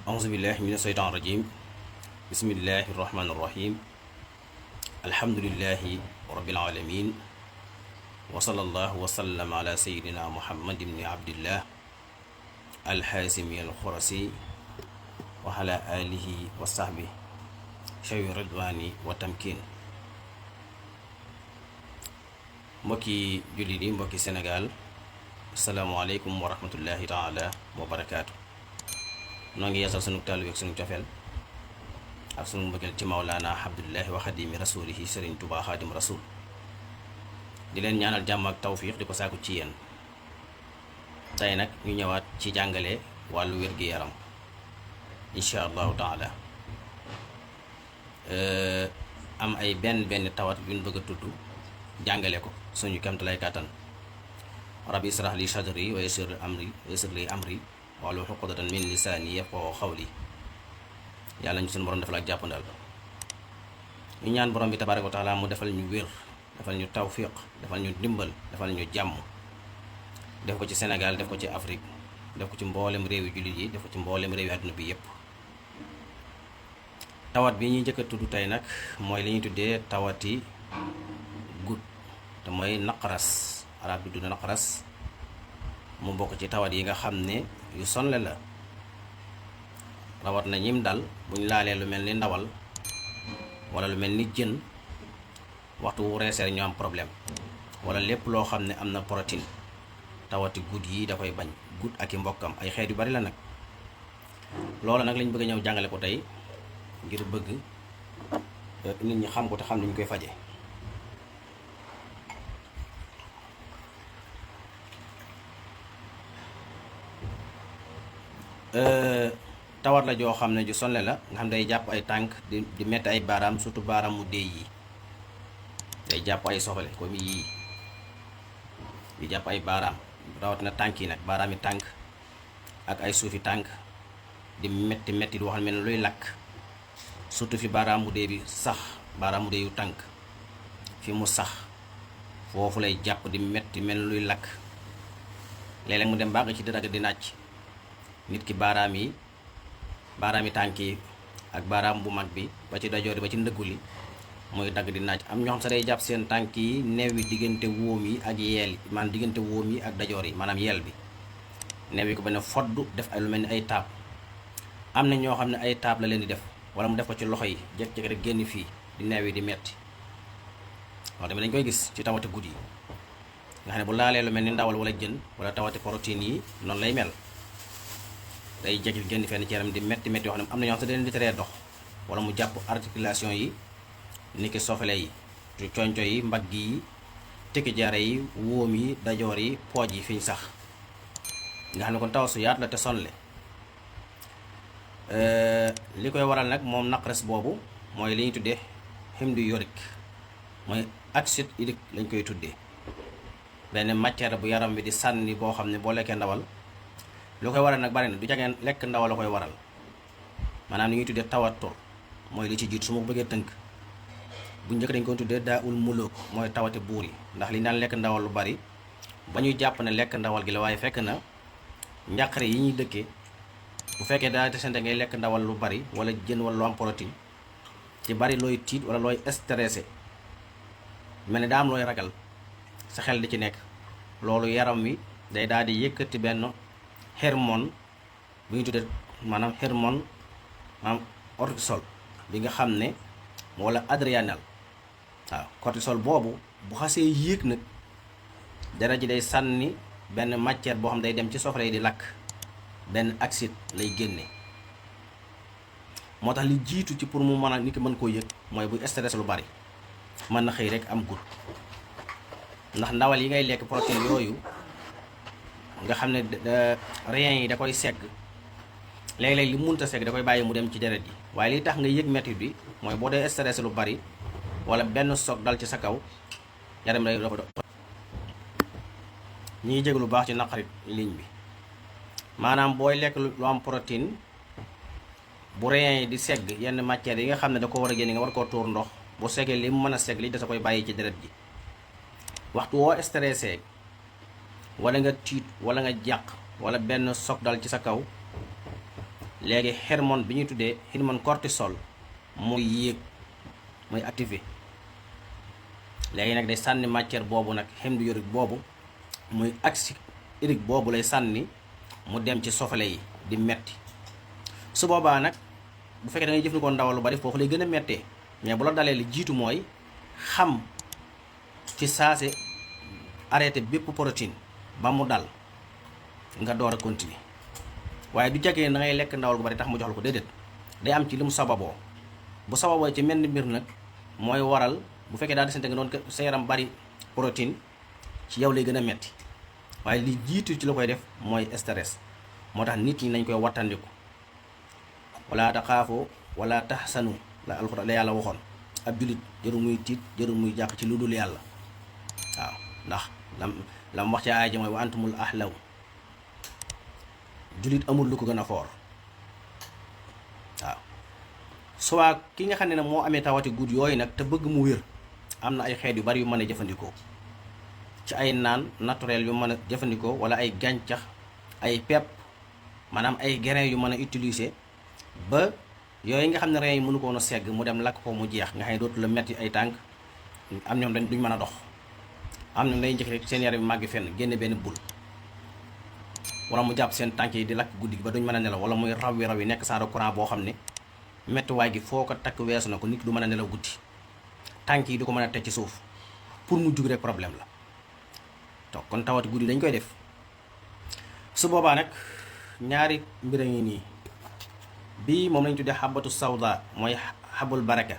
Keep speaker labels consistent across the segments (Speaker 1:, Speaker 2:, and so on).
Speaker 1: auzu billahi mina sheytaan rajim bismillahi rahmaani rahim alhamdulillahi rabbil alamin wa sallallahu wa sallam ala sayidina muhammad ibni abdillah alxaasimi alxurasi wa ala alihi wa sahbi shawi ridwani wa tamkin. mbokki jullit yi, mbokki Sénégal, asalaamualeykum wa rahmatullahi taala wa barakaatu. noo ngi yeesal sunu tàllu ak sunu cofeel ak sunu mbëggeel ci Mawlaana Abdullahi wa xadimi rasulihi Sëriñ Tuubaa xaadim rasul. di leen ñaanal jàmm ak tawfiix di ko saaku ci yéen. tey nag ñu ñëwaat ci jàngale wàllu wér-gi-yaram incha allahu taala. am ay benn tawat yu ñu bëgg a tudd jàngale ko suñu kamtalay kàttan. rabbi israh li sadri wa yassir li amri wahlul uqdatan min lisaani yafqahu qawli. yàlla ñu suñu borom defal ak jàppandal. ñu ñaan borom bi tabaaraka wa taala mu defal ñu wér, defal ñu tawfiq, defal ñu dimbal, defal ñu jàmm. def ko ci Sénégal, def ko ci Afrique, def ko ci mboolem réewi jullit yi, def ko ci mboolem réewi àdduna bi yépp. tawat bi ñuy njëkk a tudd tey nag mooy li ñuy tuddee tawati gut te mooy naqaras. arab bi tudd naqaras, mu bokk ci tawat yi nga xam ne yu sonle la. rawat na ñim dal buñ laalee lu mel ni ndawal wala lu mel ni jën, waxtu wu reeseer ñu am problème, wala lépp loo xam ne am na protéine. tawati gut yi da koy bañ, gut ak i mbokkam ay xeet yu bari la nag. loolu nag lañ bëgg a ñëw jàngale ko tey ngir bëgg nit ñi xam ko te xam ni ñu koy faje. tawat la joo xam ne ju sonle la, nga xam day jàpp ay tànk di metti ay baaraam, surtout baaraamu déy yi. day jàpp ay soxale comme yii di jàpp ay baaraam, rawat na tànk yi nag, baaraam yi tànk ak ay suufi tànk di metti di wax mel ne luy lakk. surtout fi baaraamu déy bi sax, baaraamu déy yu tànk fi mu sax foofu lay jàpp di metti mel ne luy lakk. léeg-léeg mu dem baax ci dëgg di nàcc nit ki baaraam yi tànk yi ak baaraam bu mag bi ba ci dajoor ba ci ndëggu li muy dagg di naaj. am ñoo xam sax day jàpp seen tànk yi neew yi diggante wóom yi ak yeel yi, maanaam diggante wóom yi ak dajoor yi, maanaam yeel bi neew yi ko benn fodd def ay lu mel ni ay taab. am na ñoo xam ne ay taab la leen di def, wala mu def ko ci loxo yi jékki-jékki rek génn fii di neew yi di metti. wax tamit dañ koy gis ci tawati guddi yi nga xam ne bu laalee lu mel ni ndawal wala jën wala tawati protéine yi noonu lay mel. day jékki génn fenn ci yaram di metti yoo xam ne am na ñoo xam ne dañ di teree dox, wala mu jàpp articulation yi niki sofale yi, conco yi, mbagg yi, tikki jaare yi, wóom yi, dajoor yi, pooj yi fiñ sax. nga xam ne kon taw su yaat la te sonle. li koy waral nag moom naqares boobu mooy li ñuy tuddee hymne urique, mooy acide urique lañ koy tuddee. benn matière bu yaram bi di sànni boo xam ne boo lekkee ndawal. lu koy waral nag bari na, du jageen lekk ndawal la koy waral. maanaam li ñuy tuddee tawatur mooy li ci jiitu su ma ko bëggee tënk. bu njëkk dañ ko tuddee daa ul muluk, mooy tawati buur yi, ndax li daan lekk ndawal lu bari ba ñuy jàpp ne lekk ndawal gi la, waaye fekk na njàqare yi ñuy dëkkee. bu fekkee daa desante ngay lekk ndawal lu bari wala jën wala lu am protéine ci bari looy tiit wala looy stressé, mel ni daa am looy ragal sa xel di ci nekk. loolu yaram wi day daal di yëkkati benn hormone bu ñu tuddee maanaam hormone maanaam cortisol bi nga xam ne wala adrénaline. waaw cortisol boobu bu xasee yéeg nag dara ji day sànni benn matière boo xam day dem ci sofre yi di lakk, benn acide lay génne. moo tax li jiitu ci pour mu mën a nit ki mën koo yëg mooy bu stress lu bari mën na xëy rek am gut. ndax ndawal yi ngay lekk protéine yooyu nga xam ne rein yi da koy segg, léeg-léeg li munta segg da koy bàyyi mu dem ci deret yi. waaye li tax nga yëg metti bi mooy boo dee stress lu bari wala benn soog dal ci sa kaw yaram day dafa ñiy jég lu baax ci naqarit ligne bi. maanaam booy lekk lu am protéine bu rein yi di segg yenn matières yi nga xam ne da ko war a génne nga war koo tuur ndox, bu seggee li mu mën a segg li da sa koy bàyyi ci deret ji. waxtu woo stressé wala nga tiit wala nga jàq wala benn soog dal ci sa kaw léegi hormone bi ñuy tuddee hormone cortisol mooy yéeg, mooy activé. léegi nag day sànni matière boobu nag xemdu urique boobu muy acide urique boobu lay sànni mu dem ci sofale yi di metti. su boobaa nag bu fekkee da ngay jëfandikoo ndawal lu bari foofu lay gën a mettee, mais bu la dalee li jiitu mooy xam ci saase arrêté bépp protéine ba mu dal nga door a continuer. waaye du jagee da ngay lekk ndawal gu bari tax mu jox la ko, déedéet. day am ci li mu sababoo. bu sababoo ci mel ni mbir nag mooy waral bu fekkee daal di sante nga doon sa yaram bari protéine ci yow lay gën a metti. waaye li jiitu ci la koy def mooy stress. moo tax nit ñi nañ koy wattandiku. wala taxaafoo wala taxsanu la alxuraan la yàlla waxoon. ab jullit jarul muy tiit jarul muy jàq ci lu dul yàlla. waaw ndax lam wax ci aaya ji mooy wa antumul ahlaw. jullit amul lu ko gën a foor. waaw soit ki nga xam ne nag moo amee tawati gudd yooyu nag te bëgg mu wér, am na ay xeet yu bari yu mën a jëfandikoo ci ay naan naturel yu mën a jëfandikoo, wala ay gàncax, ay pepp, maanaam ay grains yu mën a utiliser ba yooyu nga xam ne rein yi mënu ko woon a segg mu dem lakk ko mu jeex, nga xam ne dootu la metti ay tànk. am ñoom duñ mën a dox, am ñoom day njëkk rek seen yaram bi màgg fenn génne benn bul, wala mu jàpp seen tànk yi di lakk guddi gi ba duñ mën a nelaw, wala muy raw yi nekk saa courant boo xam ne méttiwaay gi foo ko takk weesu na ko, nit du mën a nelaw guddi, tànk yi du ko mën a teg ci suuf, pour mu jug rek problème la. to kon tawati guddi dañ koy def. su boobaa nag ñaari mbir a ngi nii, bii moom lañ tuddee xabatu sawda, mooy xabul baraka,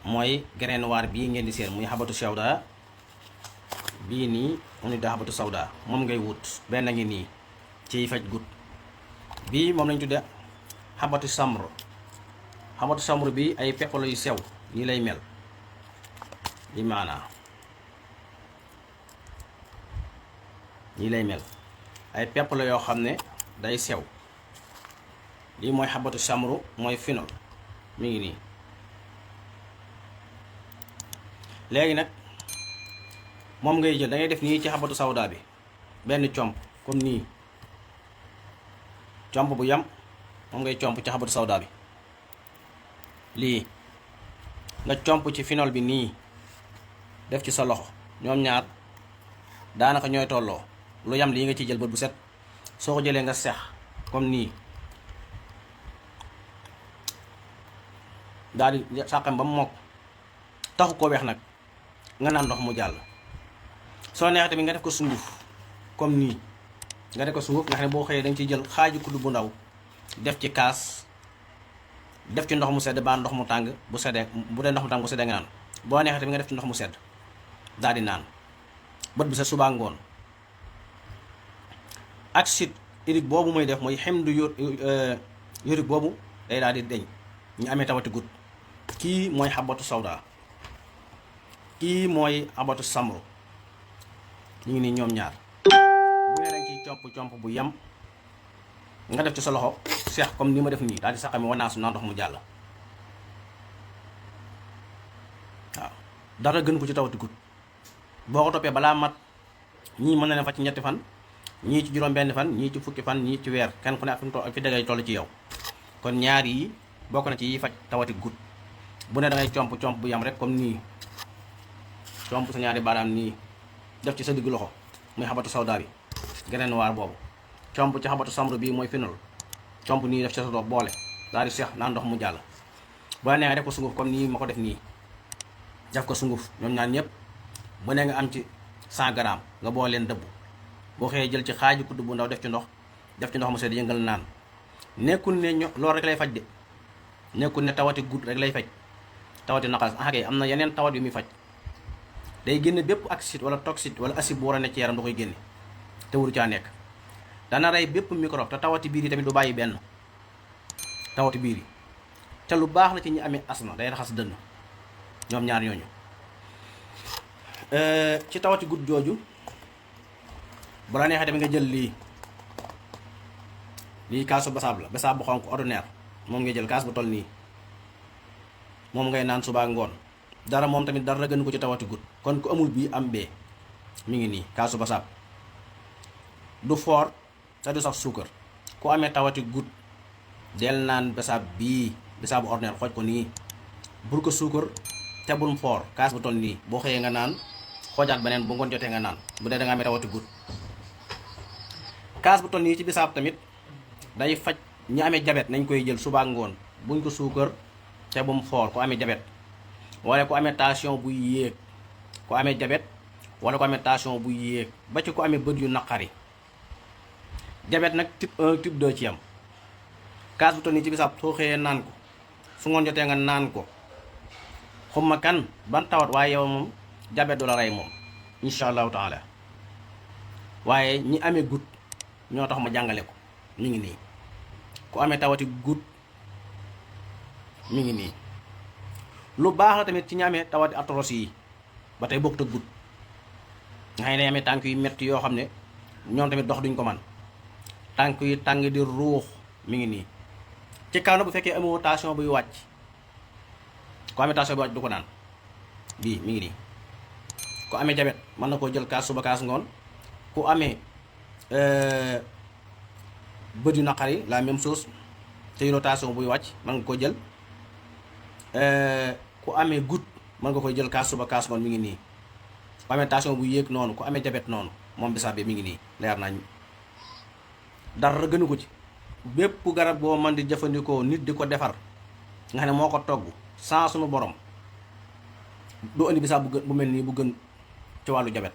Speaker 1: mooy grain noir bii ngeen di seen muy xabatu sawda. bii nii moom lañ tuddee xabatu sawda, moom ngay wut benn ngi nii ciy faj gut. bii moom lañ tuddee xabatu samru. xabatu samru bi ay pepp la yu sew nii lay mel, bi maanaa nii lay mel, ay pepp la yoo xam ne day sew. lii mooy xabatu samru, mooy finol, mi ngi nii. léegi nag moom ngay jël da ngay def nii ci xabatu sawda bi benn comp comme nii, comp bu yam moom ngay comp ci xabatu sawda bi. lii nga comp ci finol bi nii, def ci sa loxo, ñoom ñaar daanaka ñooy tolloo. lu yam lii nga ciy jël bët bu set, soo ko jëlee nga sex comme nii, daal di sàqam ba mu mokk, taxu koo weex nag, nga naan ndox mu jàll. soo neexee tamit nga def ko sunguf comme nii, nga def ko sunguf nga xam ne boo xëyee danga ciy jël xaaju kudd bu ndaw, def ci kaas, def ci ndox mu sedd ba ndox mu tàng. bu seddee bu dee ndox mu tàng bu seddee nga naan. boo neexee tamit nga def ci ndox mu sedd daal di naan bët bi sa subaa ngoon. acide urique boobu muy def mooy xemdu urique boobu day daal di deñ ñu amee tawati gut. kii mooy xabatu sawda, kii mooy xabatu samru, ñu ngi nii ñoom ñaar. bu ne dañ ciy comp bu yem, nga def ci sa loxo seex comme ni ma def nii, daal di saxami wanaasu naa ndox mu jàll. waaw dara gën ko ci tawati gut. boo ko toppee balaa mat, ñii mën na leen fa ci ñetti fan, ñii ci juróom-benn fan, ñii ci fukki fan, ñii ci weer, kenn ku ne ak fi mu toll ak fi dangay toll ci yow. kon ñaar yi bokk na ci yi faj tawati gut. bu ne da ngay comp bu yam rek comme nii, comp sa ñaari baaraam nii, def ci sa diggu loxo muy xabatu sawda bi, grain noir boobu, comp ci xabatu samru bii mooy finol, comp nii def ci sa dox boole, daal di seex naan ndox mu jàll. boo nee nga def ko sunguf comme nii ma ko def nii, def ko sunguf ñoom ñaar ñëpp. bu ne nga am ci 100 grammes nga boole leen dëbb. boo xëyee jël ci xaaju kudd bu ndaw def ci ndox mu sedd yëngal naan. nekkul ne loolu rek lay faj de, nekkul ne tawati gut rek lay faj, tawati naqas. kay am na yeneen tawat yu muy faj. day génne bépp acide wala toxique wala acide bu war a nekk ci yaram da koy génne te wuru caa nekk. dana rey bépp microbe te tawati biir yi tamit du bàyyi benn. tawati biir yi te lu baax la ci ñi amee asma, day raxas dënn. ñoom ñaar ñooñu ci tawati gut jooju bu la neexee tamit nga jël lii kaasu basaab la, basaab bu xonk ordinaire, moom ngay jël kaas bu toll nii, moom ngay naan suba ngoon. dara moom tamit dara gën ko ci tawati gut. kon ku amul bii am bee, mi ngi nii kaasu basaab, du foor te du sax suukar. ku amee tawati gut del naan bisaab bii bisaabu ordinaire xooj ko nii bul ko suukar te bul foor kaas bu toll nii boo xëyee nga naan xoojaat beneen bu ngoon jotee nga naan bu dee da nga amee rawati gut kaas bu toll nii ci bisaab tamit day faj ñi amee jabet nañ koy jël suba ak ngoon buñ ko suukar te bum foor ku amee jabet wala ku amee tension buy yéeg ku amee jabet wala ku amee tension buy yéeg ba ci ku amee bët yu naqari jabet nag type 1 type 2 ci yam kaas bu toll nii ci bisaab soo xëyee naan ko su ngoon jotee nga naan ko xumma kan ban tawat waaye yow moom jabet du la rey moom insha allahu taala waaye ñi amee gut ñoo tax ma jàngale ko mi ngi nii ku amee tawati gut mi ngi nii lu baax la tamit ci ñi amee tawati arthrose yi ba tey bokkut ak gut nga xam ne amee tànk yu metti yoo xam ne ñoom tamit dox duñ ko man tànk yi tàng di ruux mi ngi nii ci kaw na bu fekkee amoo tension buy wàcc ku amee tension buy wàcc du ko naan bii mi ngi nii ku amee jabet mën na koo jël kaas suba kaas ngoon ku amee bët yu naqari la même chose te yoroo tension buy wàcc mën nga ko jël ku amee gut mën nga koy jël kaas suba kaas ngoon mi ngi nii ku amee tension buy yéeg noonu ku amee jabet noonu moom bisaab bi mi ngi nii leer nañ dara gënu ko ci bépp garab boo mën di jëfandikoo nit di ko defar nga xam ne moo ko togg sans sunu borom doo indi bisaab bu mel nii bu gën ci wàllu jabet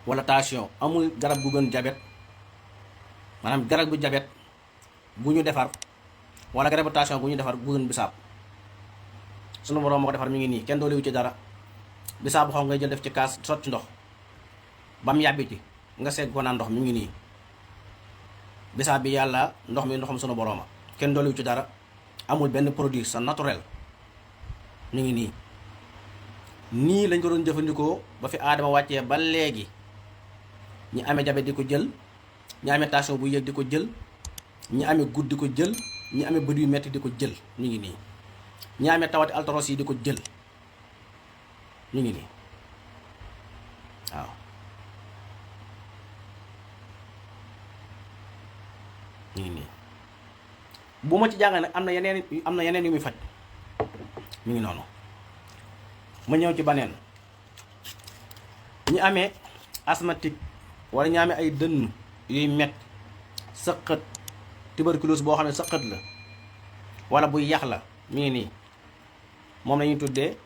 Speaker 1: wala tension amul garab gu gën jabet maanaam garab bu jabet bu ñu defar wala garabu tension bu ñu defar bu gën bisaab sunu borom moo ko defar mi ngi nii kenn doo liwu ci dara bisaab bu xaw ngay jël def ci kaas sotti ndox ba mu yàbbi ci nga segg ko naan ndox mi ngi nii bisaab bi yàlla ndox mi ndoxam sunu borooma kenn doo liwu ci dara amul benn produit sa naturel mi ngi nii nii lañ ko doon jëfandikoo ba fi aadama wàccee ba léegi ñi amee jabet di ko jël ñi amee tension bu yéeg di ko jël ñi amee gud di ko jël ñi amee bët yu metti di ko jël ñu ngi nii ñi amee tawati arthrose yi di ko jël ñu ngi nii waaw ñu ngi nii bu ma ci jàngal nag am na yeneen yu muy faj mi ngi noonu ma ñëw ci baneen ñi amee asthmatique wala ñi amee ay dënn yuy met sëqët tuberculose boo xam ne sëqët la wala buy yax la mi ngi nii moom lañuy tuddee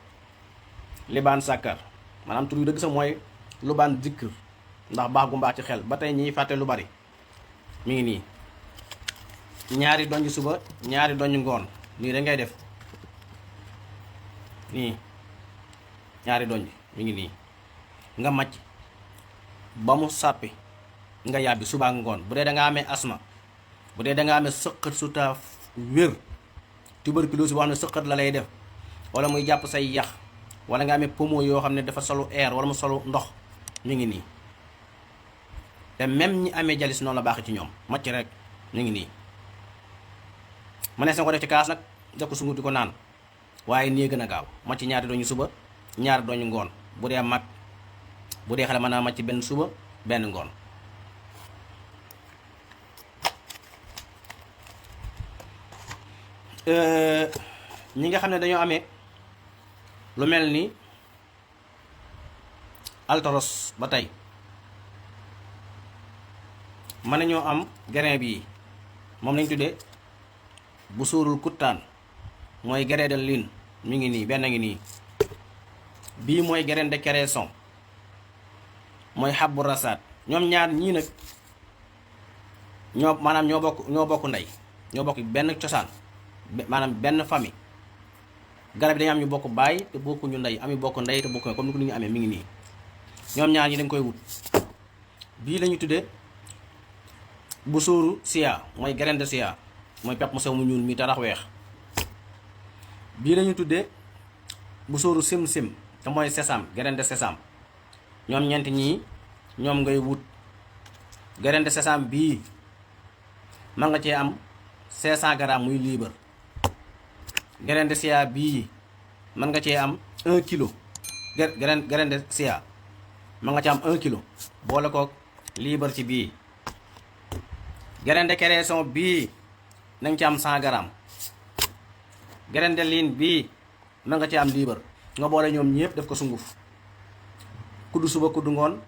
Speaker 1: libaan sàkkar maanaam tur yu dëgg sax mooy lubaan zikr ndax baax gu mbaax ci xel ba tey ñiy fàtte lu bari mi ngi nii ñaari donj suba ñaari donj ngoon nii da ngay def nii ñaari donj mi ngi nii nga màcc ba mu sàppi nga yàbbi suba ak ngoon bu dee da nga amee asma bu dee da nga amee sëqët su ta wér tuberculose boo xam ne sëqët la lay def wala muy jàpp say yax wala nga amee poumon yoo xam ne dafa solu air wala mu solu ndox mi ngi nii te même ñi amee jalis noonu la baax ci ñoom màcc rek mi ngi nii mënees na ko def ci kaas nag def ko sungut di ko naan waaye nii gën a gaaw màcc ñaari doñu suba ñaari doñu ngoon bu dee mag bu dee xale mën naa màcc benn suba benn ngoon ñi nga xam ne dañoo amee lu mel ni arthrose ba tey mën nañoo am grain bii moom lañ tuddee bu suurul kuttaan mooy grain de lin mi ngi nii benn ngi nii bii mooy grain de cresson mooy xabbu rasaat ñoom ñaar ñii nag maanaam ñoo bokk ndey ñoo bokk benn cosaan maanaam benn famille garab yi dañu am ñu bokk baay te bokkuñu ndey am ñu bokk ndey te bokk comme ni ko nit ñi amee mi ngi nii ñoom ñaar ñi dañ koy wut bii lañu tuddee bu suuru sia mooy grain de sia mooy pepp mu sew mu ñuul mi tarax weex bii lañu tuddee bu suuru sim-sim te mooy sésame grain de sésame ñoom ñeent ñii ñoom ngay wut grain de sésame bii man nga cee am 500 grammes muy liibar grain de sia bii mën nga cee am 1 kilo grain de sia mën nga ci am 1 kilo boole ko liibar ci bii grain de cresson bii na nga ci am 100 grammes. graine de lin bii na nga ci am liibar. nga boole ñoom ñëpp def ko sunguf kuddu suba kuddu ngoon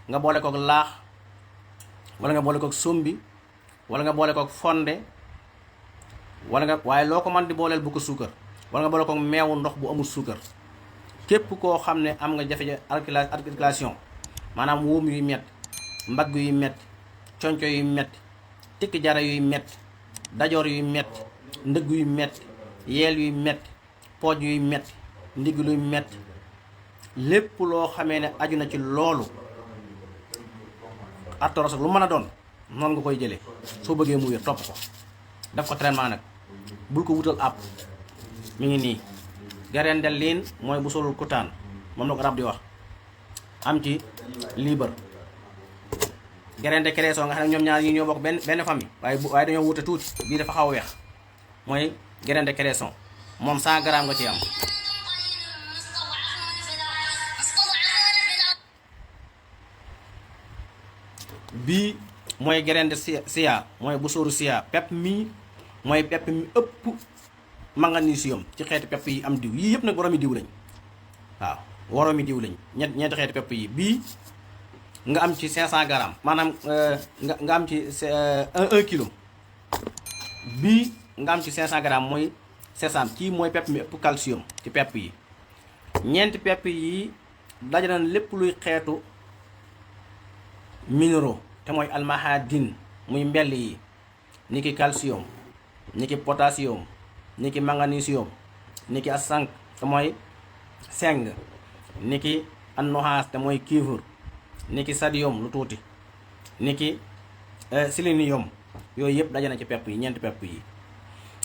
Speaker 1: nga boole kook laax wala nga boole kook sombi wala nga boole kook fonde wala nga waaye loo ko man di booleel bu ko suukar wala nga boole kook meewu ndox bu amul suukar. képp koo xam ne am nga jafe-jafe articulation maanaam wóom yuy metti mbagg yuy metti conco yuy metti tikki jara yuy metti dajoor yuy metti ndëgg yuy metti yeel yuy metti pooj yuy metti ndigg luy metti lépp loo xamee ne aju na ci loolu arthrose lu mën a doon noonu nga koy jëlee soo bëggee mu wér topp ko def ko traitement nag bul ko wutal àpp mi ngi nii. graine de lin mooy bu solul kutaan moom la ko arab di wax am ci liibar. graine de cresson nga xam ne ñoom ñaar yi ñoo bokk benn famille waaye dañoo wute tuuti bii dafa xaw a weex mooy graine de cresson moom 100 grammes nga ci am. bii mooy graine de chia mooy bu sóoru chia pepp mi mooy pepp mi ëpp magnésium ci xeeti pepp yi am diw yii yëpp nag waroomi diw lañ waaw waroomi diw lañ ñeenti xeeti pepp yi bii nga am ci 500 grammes maanaam nga am ci 1 kilo bii nga am ci 500 grammes mooy sésame kii mooy pepp mi ëpp calcium ci pepp yi. ñeenti pepp yi daje na lépp luy xeetu minéraux te mooy almahadin muy mbell yi niki calcium niki potassium niki magnésium niki asank te mooy seng niki annoxaas te mooy cuivre niki sodium lu tuuti niki sélénium yooyu yëpp daje na ci pepp yi ñeenti pepp yi.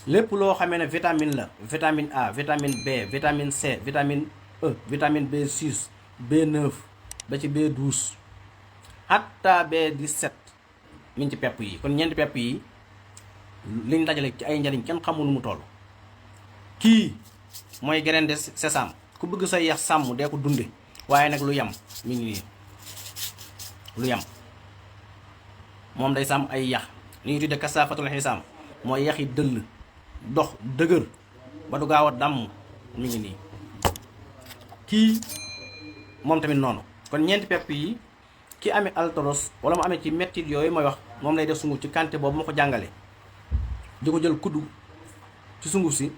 Speaker 1: lépp loo xamee ne vitamine la vitamine A vitamine B vitamine C vitamine E vitamine B6 B9 ba ci B12 hatta B17 mi ngi ci pepp yi. kon ñeenti pepp yi liñ dajale ci ay njariñ kenn xamul nu mu toll. kii mooy graine de sésame ku bëgg sa yax sàmm dee ko dunde waaye nag lu yam mi ngi nii lu yam moom day sàmm ay yax li ñuy tudde kasaafatul xisaam mooy yax yi dëll dox dëgër ba du gaaw a damm mi ngi nii. kii moom tamit noonu. kon ñeenti pepp yi ki amee arthrose wala mu amee ci mettit yooyu mooy wax moom lay def sunguf ci quantité boobu ma ko jàngale di ko jël kuddu ci sunguf si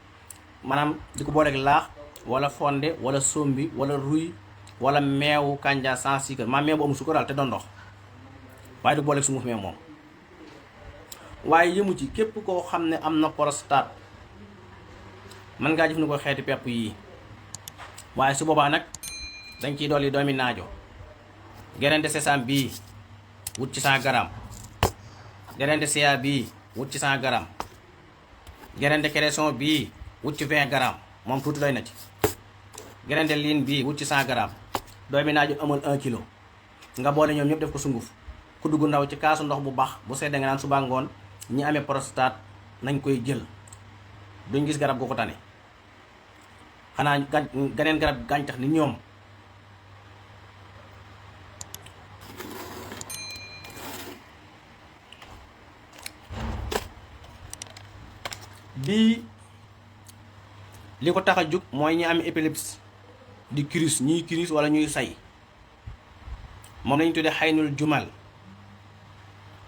Speaker 1: maanaam di ko booleeg laax wala fonde wala sombi wala ruy wala meewu kànja sans sucre maa meew bu amul suukar daal te doon ndox waaye di ko booleeg sunguf meew moom. waaye yëmu ci képp koo xam ne am na prostate mën ngaa jëfandikoo xeeti pepp yii waaye su boobaa nag dañ ciy dolli doomi naajo. graine de sésame bii wut ci 100 grammes graine de chia bii wut ci 100 grammes graine de cresson bii wut ci 20 grammes moom tuuti doy na ci. graine de lin bii wut ci 100 grammes doomi naajo amal 1 kilo nga boole ñoom ñëpp def ko sunguf ku dugg ndaw ci kaasu ndox bu baax bu seddee nga naan suba ngoon. ñi amee prostate nañ koy jël duñ gis garab gu ko tane xanaa ganeen garab gàncax ni ñoom. bii li ko tax a jóg mooy ñi am épilepsie di crise ñuy crise wala ñuy say moom lañu tuddee xaynul jumal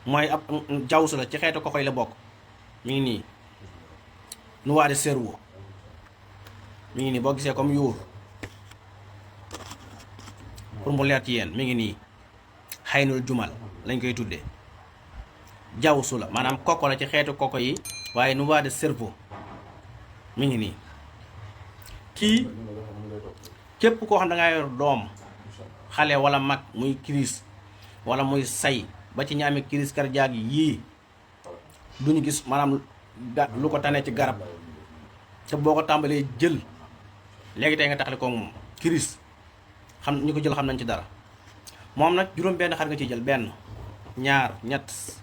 Speaker 1: mooy ab jawsu la ci xeetu kokoy la bokk mi ngi nii noix de cerveau mi ngi nii boo gisee comme yuur pour mu leer ci yéen mi ngi nii xaynul jumal lañ koy tuddee jawsu la maanaam koko la ci xeetu koko yi waaye noix de cerveau mi ngi nii. kii képp koo xam da ngaa yor doom xale wala mag muy crise wala muy say ba ci ñaami crise cardiaque yii duñu gis maanaam lu ko tane ci garab te boo ko tàmbalee jël léegi tey nga taxale ko moom crise xam ñu ko jël xam nañ ci dara. moom nag juróom benn xar nga ciy jël benn ñaar ñett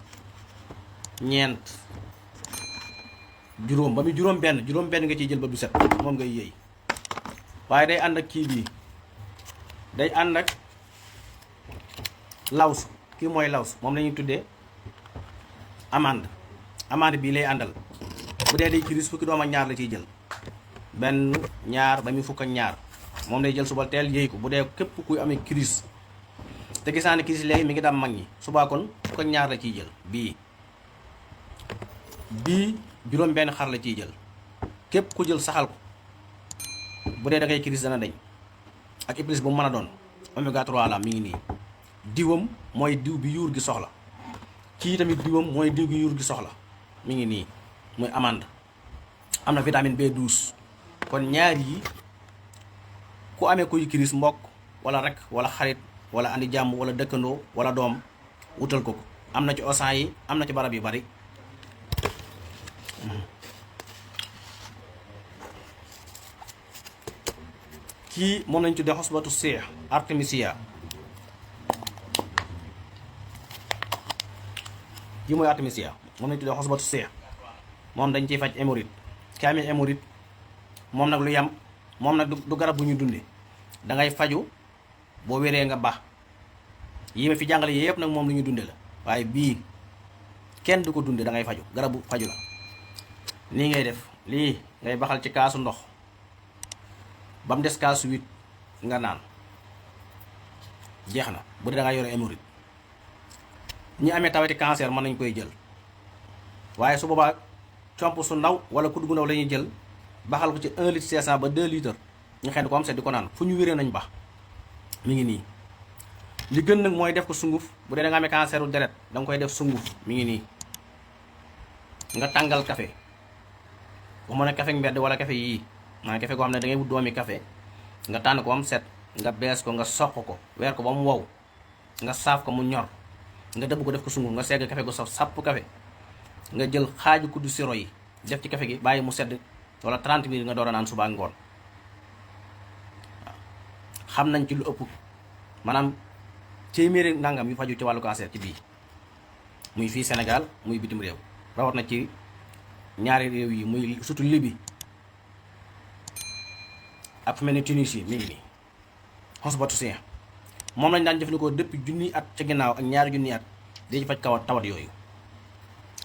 Speaker 1: ñeent juróom ba mu juróom benn nga ciy jël ba du set moom ngay yëy waaye day ànd ak kii bii day ànd ak laws kii mooy laws moom la ñuy tuddee amande bii lay àndal bu dee day crise fukki doom ak ñaar la ciy jël benn ñaar ba muy fukk ak ñaar moom lay jël suba teel yéey ko bu dee képp kuy amee crise te gis naa ne crise léegi mi ngi daam mag ñi subaa kon fukk ak ñaar la ciy jël bii juróom benn xar la ciy jël képp ku jël saxal ko bu dee da ngay crise dana dañ ak épice bu mu mën a doon oméga 3 la mi ngi nii diwam mooy diw bi yuur gi soxla kii tamit diwam mooy diw gi yuur gi soxla mi ngi nii muy amande am na vitamine B12 kon ñaar yi ku amee kuy crise mbokk wala rek wala xarit wala andi jàmm wala dëkkandoo wala doom wutal ko am na ci osan yi am na ci barab yu bari kii moom lañ tuddee xosbatu seex artemisia kii mooy artemisia moom lañ tuddee xosbatu seex moom dañ ciy faj hémorroïde ki amee hémorroïde moom nag lu yam moom nag du garab bu ñuy dunde da ngay faju boo wéree nga baax yi ma fi jàngale yëpp nag moom lu ñuy dunde la waaye bii kenn du ko dunde da ngay faju garabu faju la nii ngay def lii ngay baxal ci kaasu ndox ba mu des kaasu 8 nga naan jeex na bu dee da nga yore hémorroïde ñi amee tawati cancer mën nañ koy jël waaye su boobaa comp su ndaw wala kudd gu ndaw la ñuy jël baxal ko ci 1 litre 500 ba 2 litres ñu xëy ko am set di ko naan fu ñu wéree nañ baax mi ngi nii li gën nag mooy def ko sunguf bu dee da nga amee canceru deret da nga koy def sunguf mi ngi nii nga tàngal café waxuma ne café mbedd wala café yii maanaam café goo xam ne da ngay wut doomi café nga tànn ko ba mu set nga bees ko nga soq ko weer ko ba mu wow nga saaf ko mu ñor nga dëbb ko def ko sunguf nga segg café gu saf sàpp café nga jël xaaju kuddu siro yi def ci café gi bàyyi mu sedd wala 30 minutes nga door a naan suba ak ngoon waaw xam nañ ci lu ëpp maanaam téeméeri nangam yu faju ci wàllu cancer ci bii muy fii Sénégal muy bitim réew rawat na ci ñaari réew yi muy surtout Libye ak fu mel ni Tunisie mi ngi nii xosbatu seex moom lañ daan jëfandikoo depuis junni at ca ginnaaw ak ñaari junni at di ci faj tawat yooyu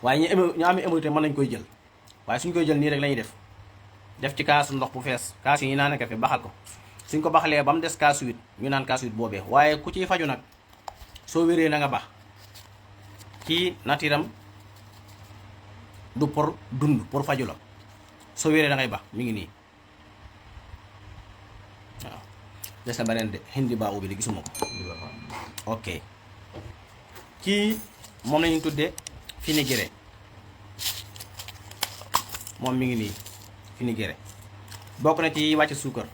Speaker 1: waaye ñu amee hémorroïde mën nañ koy jël waaye suñ koy jël nii rek lañuy def ci kaasu ndox bu fees kaas yi ñu naan kafe baxal ko suñ ko baxalee ba mu des kaasu 8 ñu naan kaasu 8 boobee waaye ku ciy faju nag soo wéree na nga bax kii natiiram du pour dund pour faju la soo wéree da ngay bax mi ngi nii waaw des na beneen de hindi baa ubbi di gisuma ko ok kii moom lañu tuddee fenugrec moom mi ngi nii fenugrec bokk na ci yiy wàcc suukar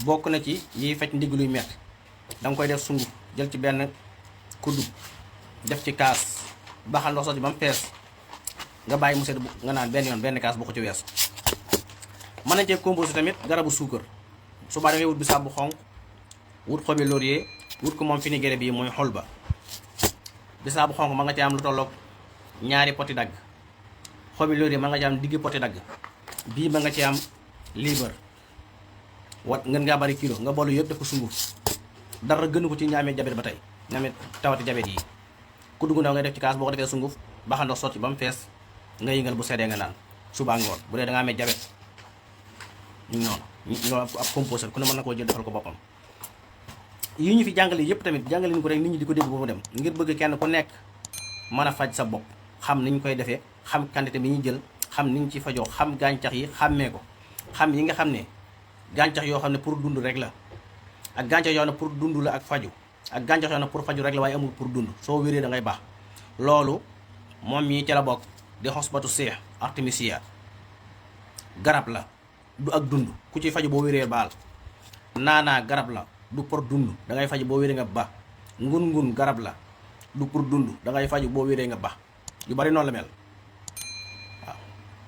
Speaker 1: bokk na ci yiy faj ndigg luy metti da nga koy def sunguf jël ci benn kuddu def ci kaas baxal ndox sotti ba mu fees nga bàyyi mu sedd nga naan benn yoon benn kaas bu ko ci weesu mën nañ cee composé tamit garabu suukar subaa da ngay wut bisaab bu xonq wut xobi laurier wut ko moom fenugrec bii mooy xol ba bisaab bu xonq ma nga ci am lu tolloog ñaari poti dagg xobi laurier ma nga ci am diggi poti dagg bii ma nga ci am liibar wat ngeen ngaa bari kilo nga boolu yëpp def ko sunguf dara gënu ko ci ñaamee jabet ba tey ñaamee tawati jabet yi ku dugg ndaw ngay def ci kaas boo ko defee sunguf baxal ndox sotti ba mu fees nga yëngal bu seddee nga naan suba ngoon bu dee da nga amee jabet ñu noonu ñu ab composé ku ne mën na koo jël defal ko boppam yi ñu fi jàngale yëpp tamit jàngale ñu ko rek nit ñi di ko dégg ba mu dem ngir bëgg kenn ku nekk mën a faj sa bopp xam ni ñu koy defee xam quantité bi ñuy jël xam ni ñu ci fajoo xam gàncax yi xàmmee ko xam yi nga xam ne gàncax yoo xam ne pour dund rek la ak gàncax yoo xam ne pour dund la ak faju ak gàncax yoo xam ne pour faju rek la waaye amul pour dund soo wéree da ngay baax loolu moom mii ca la bokk di xosbatu seex artemisia garab la du ak dund ku ci faju boo wéree baal naanaa garab la du pour dund da ngay faju boo wéree nga baax ngun garab la du pour dund da ngay faju boo wéree nga baax yu bari noonu la mel waaw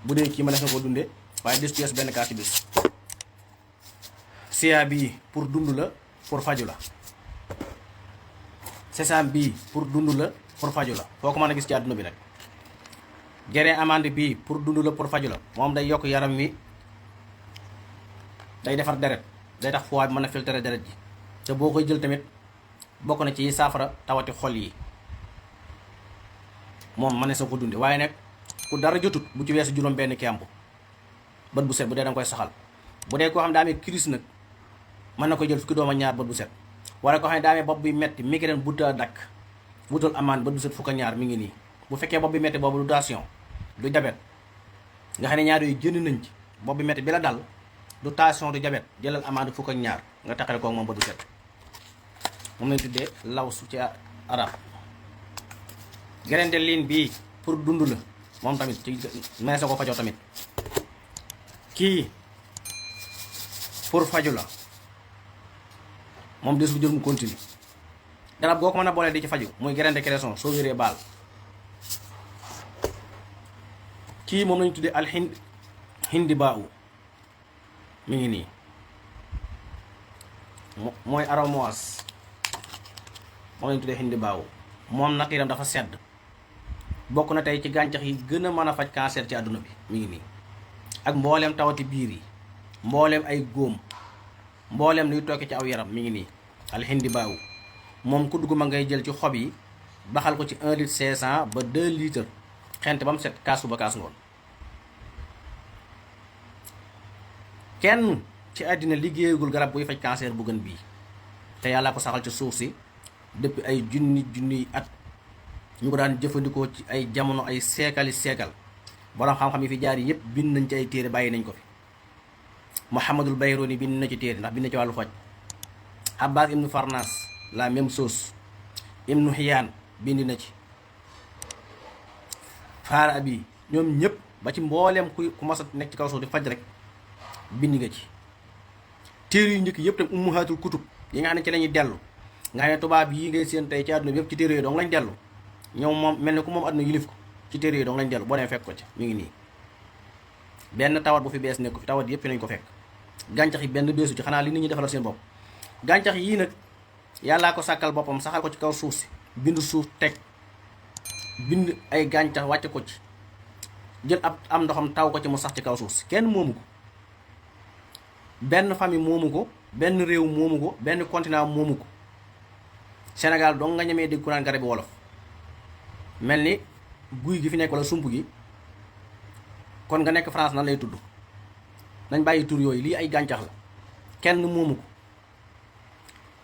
Speaker 1: bu dee kii ma def na ko dundee waaye des pièces benn kaas ci bis sia bii pour dund la pour faju la sesam bii pour dund la pour faju la foo ko mën a gis ci àdduna bi nag gere amande bii pour dund la pour faju la moom day yokk yaram wi day defar deret day tax foie bi mën a filtrer deret ji te boo koy jël tamit bokk na ci saafara tawati xol yi moom mën na sa ko dunde waaye nag ku dara jotut bu ci weesu juróom benn kemb bët bu set bu dee danga koy saxal. bu dee koo xam ne daa amee crise nag mën na koy jël fukki doom ak ñaar bët bu set. wala koo xam ne daa amee bopp bi metti migraine bu ta dakk wutal amaan bët bu set fukk ak ñaar mi ngi nii. bu fekkee bopp bi metti boobu du tension du jabet nga xam ne ñaar yooyu jënd nañ ci bopp bi metti bi la dal du tension du jabet jëlal amaan fukk ak ñaar nga taxale ko moom bët bu set. moom lañ tuddee laws ci arab. gerente liin bii pour dund la moom tamit ci meesa ko fajoo tamit. kii pour faju la moom des bu jël mu continue. garab goo ko mën a boolee di ci faju muy gerente cresson soo wéree baal. kii moom lañu tuddee al hindi baaw mi ngi nii mooy aromoise moom lañu tuddee hindi baaw. moom nag yaram dafa sedd bokk na tey ci gàncax yi gën a mën a faj cancer ci àdduna bi mi ngi nii. ak mbooleem tawati biir yi mbooleem ay góom mbooleem luy tooke ci aw yaram mi ngi nii alxindi baaw. moom ku dugg ma ngay jël ci xob yi baxal ko ci 1 litre 500 ba 2 litres xent ba mu set kaas suba kaas ngoon. kenn ci àddina liggéeyagul garab buy faj cancer bu gën bii te yàlla ko saxal ci suuf si depuis ay junniy at ñu ko daan jëfandikoo ci ay jamono ay seekali seekal. borom xam-xam yi fi jaar yi yëpp bind nañ ci ay téere bàyyi nañ ko fi. Muhammadul Bayroni bind na ci téere ndax bind na ci wàllu faj. Abbas ibnu Farnas la même chose. Ibnu Hiyaan bind na ci. Farabi ñoom ñëpp ba ci mbooleem ku mas a nekk ci kaw suuf di faj rek bind nga ci. téere yu njëkk yëpp tam ummuhaatul kutub yi nga xam ne ci lañuy dellu nga xam ne tubaab yi ngay seen tey ci àdduna bi yëpp ci téere yooyu dong lañ dellu ñoom moom mel ne ku moom àdduna yilif ko ci téere yooyu dong lañ dellu boo demee fekk ko ci mi ngi nii. benn tawat bu fi bees nekku fi tawat yëpp fi nañ ko fekk. gàncax yi benn beesu ci xanaa li nit ñi defalal seen bopp. gàncax yii nag yàllaa ko sàkkal boppam saxal ko ci kaw suuf si bind suuf teg bind ay gàncax wàcce ko ci jël am ndoxam taw ko ci mu sax ci kaw suuf si kenn moomu ko. benn famille moomu ko benn réew moomu ko benn continent moomu ko. Sénégal dong nga ñemee dégg ku naan garabi wolof mel ni guy gi fi nekk wala sump gi kon nga nekk France nan lay tudd. nañ bàyyi tur yooyu lii ay gàncax la kenn moomu ko.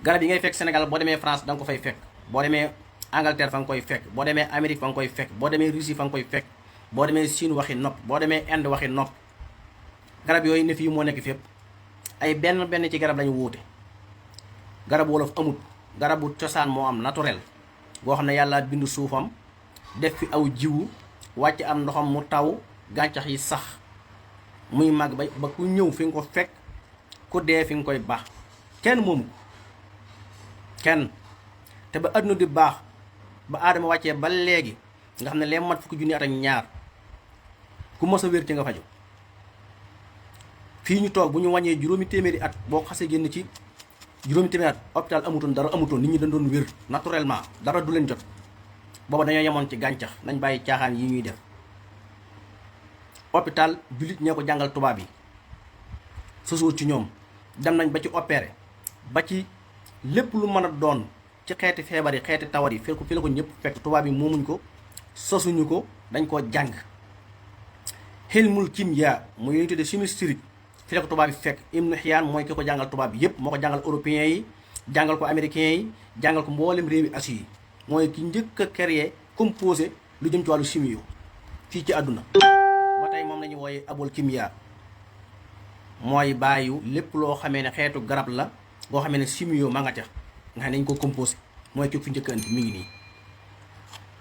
Speaker 1: garab yi ngay fekk Sénégal boo demee France da nga ko fay fekk boo demee Angleterre fa nga koy fekk boo demee Amérique fa nga koy fekk boo demee Russie fa nga koy fekk boo demee Chine waxi nopp boo demee Inde waxi nopp. garab yooyu ne fii moo nekk fépp ay benn ci garab lañu wuute. garab wolof amut. garabu cosaan moo am naturel boo xam ne yàlla bindu suufam def fi aw jiwu wàcc am ndoxam mu taw gàncax yi sax muy màgg ba ku ñëw fi nga ko fekk ku dee fi nga koy baax kenn moomu ko kenn. te ba àdduna di baax ba aadama wàccee ba léegi nga xam ne lee mat fukki junni at ak ñaar ku mos a wér ci nga faju. fii ñu toog bu ñu wàññee juróomi téeméeri at boo xasee génn ci juróomi téeméeri at hôpital amutoon dara amutoon nit ñi dañ doon wér naturellement dara du leen jot booba dañoo yemoon ci gàncax nañ bàyyi caaxaan yi ñuy def. hôpital jullit ñee ko jàngal tubaab yi sosuwut ci ñoom dem nañ ba ci opéré ba ci lépp lu mën a doon ci xeeti feebar yi xeeti tawat yi fi la ko ñëpp fekk tubaab yi moomuñ ko sosuñu ko dañ koo jàng. xilmul kimya muy ñu tuddee chimie physique fi la ko tubaab yi fekk. Ibnu Hiyaan mooy ki ko jàngal tubaab yi yëpp moo ko jàngal européens yi jàngal ko américains yi jàngal ko mboolem réewi Asie yi mooy ki njëkk a créer composé lu jëm ci wàllu chimie fii ci àdduna. ba tey moom la ñuy wooye abul kimya mooy bàyyu lépp loo xamee ne xeetu garab la boo xamee ne chimie ma nga ca nga xam ne dañ ko composé mooy ki fi njëkk andi mi ngi nii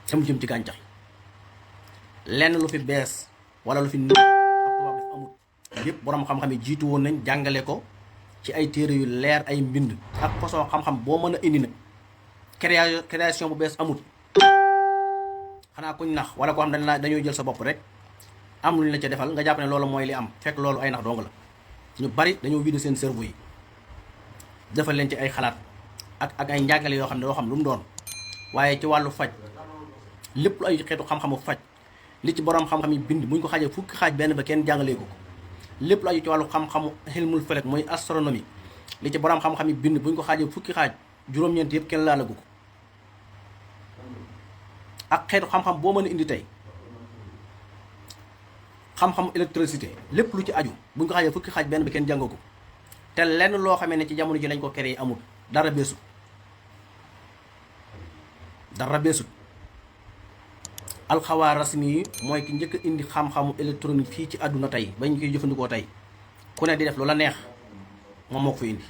Speaker 1: sama jëm ci gàncax yi lenn lu fi bees wala lu fi ab tubaab def amut. yëpp borom xam-xam yi jiitu woon nañ jàngale ko ci ay téere yu leer ay mbind ak façon xam-xam boo mën a indi nag création bu bees amut. xanaa kuñ nax wala koo xam dañoo jël sa bopp rek am lu ñu la ca defal nga jàpp ne loolu mooy li am fekk loolu ay nax dong la. ñu bari dañoo vidé seen cerveau yi defal leen ci ay xalaat ak ay njàngale yoo xam ne doo xam lu mu doon. waaye ci wàllu faj lépp lu ay xeetu xam-xamu faj li ci borom xam-xam yi bind buñ ko xaajee fukki xaaj benn ba kenn jàngalee ko lépp lu aju ci wàllu xam-xamu xilmul felek mooy astronomie li ci borom xam-xam yi bind buñ ko xaajee fukki xaaj juróom-ñeent yëpp kenn laalagu ko. ak xeetu xam-xam boo mën a indi tey xam-xam électricité lépp lu ci aju buñ ko xaajee fukki xaaj benn bi kenn jàngoo ko te lenn loo xamee ne ci jamono ji lañ ko créé amul dara beesut dara beesut. alxawaar rasmi yi mooy ki njëkk a indi xam-xamu électronique fii ci àdduna tey ba ñu koy jëfandikoo tey ku ne di def lu la neex moom moo ko fi indi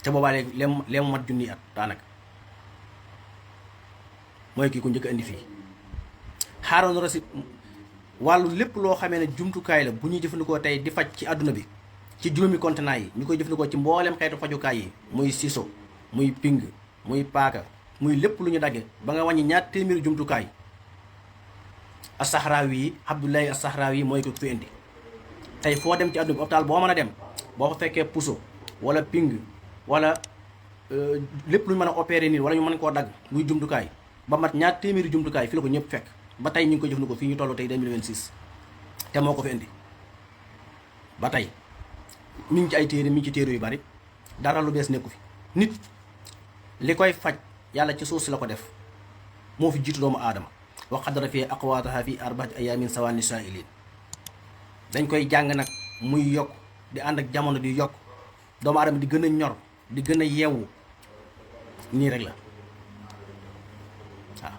Speaker 1: te boobaa léegi leemu mat junni at daanaka mooy kii ku njëkk a indi fii. Haaruna Rasiid wàllu lépp loo xamee ne jumtukaay la bu ñuy jëfandikoo tey di faj ci àdduna bi ci juróomi continent yi ñu koy jëfandikoo ci mboolem xeetu fajukaay yi muy ciseau muy ping muy paaka muy lépp lu ñu dagge ba nga wàññi ñaar téeméeri jumtukaay as-Sahraawi yi Abdullahi as-Sahraawi yi mooy ko fi indi. tey foo dem ci àdduna bi hôpital boo mën a dem boo fa fekkee puso wala ping wala lépp lu ñu mën a opérer nit wala ñu mën koo dagg muy jumtukaay ba mat ñaar téeméeri jumtukaay fi la ko ñëpp fekk ba tey ñu ngi ko jëfandikoo fii ñu toll tey 2026 te moo ko fi indi ba tey mi ngi ci ay téere mi ngi ci téere yu bari dara lu bees nekku fi. nit li koy faj yàlla ci suuf si la ko def moo fi jiitu doomu aadama wa qaddara fi aqwaataha fi arba'ati ayaamin sawaa lisaa'iliin dañ koy jàng nag muy yokk di ànd ak jamono di yokk doomu aadama di gën a ñor di gën a yeewu nii rek la waaw.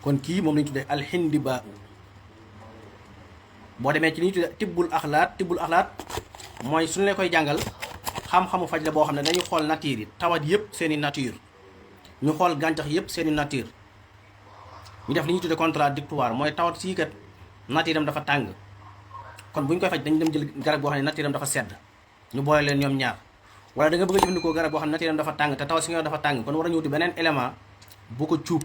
Speaker 1: kon kii moom lañu tuddee alxindibaa boo demee ci li ñu tuddee tibbul axlaat mooy suñu la koy jàngal xam-xamu faj la boo xam ne dañuy xool nature yi tawat yëpp seeni nature ñu xool gàncax yëpp seeni nature ñu def li ñuy tuddee contradictoire mooy tawat sii kat nature am dafa tàng kon bu ñu koy faj dañu dem jël garab boo xam ne nature am dafa sedd ñu boole leen ñoom ñaar wala da nga bëgg a jëfandikoo garab boo xam ne nature am dafa tàng te tawat si nga dafa tàng kon war a ñëwti beneen élément bu ko cuub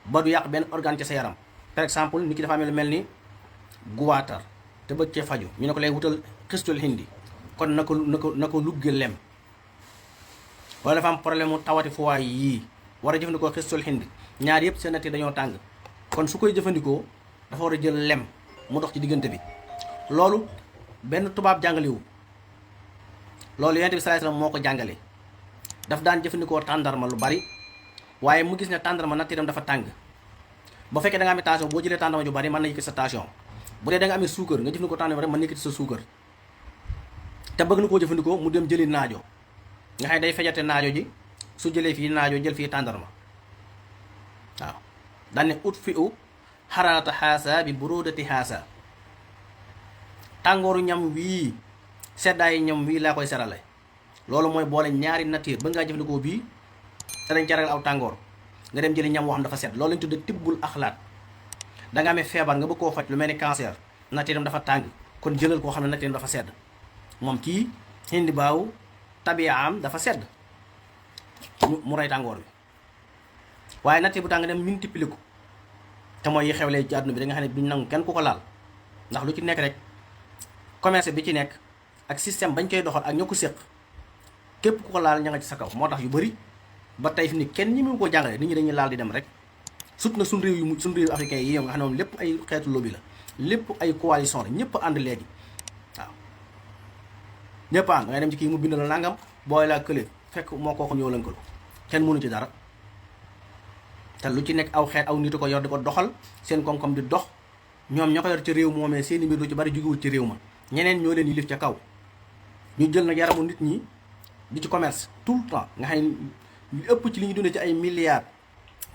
Speaker 1: ba du yàq benn organe ci sa yaram. par exemple nit ki dafa amee lu mel ni guwaatar te bëgg cee faju ñu ne ko lay wutal xistul hindi kon na ko lugge lem wala dafa am problème mu tawati fuwaay yii war a jëfandikoo xistul hindi ñaar yëpp seen nature dañoo tàng kon su koy jëfandikoo dafa war a jël lem mu dox ci diggante bi. loolu benn tubaab jàngalewu loolu yonent bi sallallahu alayhi wasallam moo ko jàngale daf daan jëfandikoo tàndarma lu bari waaye mu gis ne tàndarma natiiram dafa tàng ba fekkee da nga amee tension boo jëlee tàndarma ju bari mën na yëkkati sa tension bu dee da nga amee suukar nga jëfandikoo tàndarma rek mën na yëkkati sa suukar te bëgg na koo jëfandikoo mu dem jëli naajo nga xam ne day fejate naajo ji su jëlee fii naajo jël fii tàndarma waaw daan ne ut fi u xararata xaasa bi burodati xaasa tàngooru ñam wii seddaayi ñam wii laa koy serale loolu mooy boole ñaari nature ba ngaa jëfandikoo bii te dañ ca ragal aw tàngoor nga dem jëli ñam woo xam dafa sedd loolu lañ tudde tibbul axlaat da nga amee feebar nga bëgg koo faj lu mel ni cancer nature am dafa tàng kon jëlal koo xam ne nature am dafa sedd moom kii hindi baaw tabiaam dafa sedd mu rey tàngoor bi waaye nature bu tàng dem multiplier ko te mooy yi xewlee ci àdduna bi da nga xam ne duñ nangu kenn ku ko laal ndax lu ci nekk rek commerce bi ci nekk ak système bañ koy doxal ak ñoo ko séq képp ku ko laal ña nga ci sa kaw moo tax yu bëri ba tey fi ni kenn ñi mu ko jàngale nit ñi dañuy laal di dem rek surtout na suñ réew africain yi yow nga xam ne moom lépp ay xeetu lobby la lépp ay coalition la ñëpp ànd léegi waaw ñëpp ànd ngay dem ci kii mu bind la nangam booy laa kële fekk moo kooku ñëw lënkalu kenn mënu ci dara te lu ci nekk aw xeet aw nit ko yor di ko doxal seen koom-koom di dox ñoom ñoo ko yor ci réew moomee seeni mbir lu ci bari jógewul ci réew ma ñeneen ñoo leen yilif ca kaw ñu jël nag yaramu nit ñi di ci commerce tout le temps nga xam ne li ëpp ci li ñu dundee ci ay milliards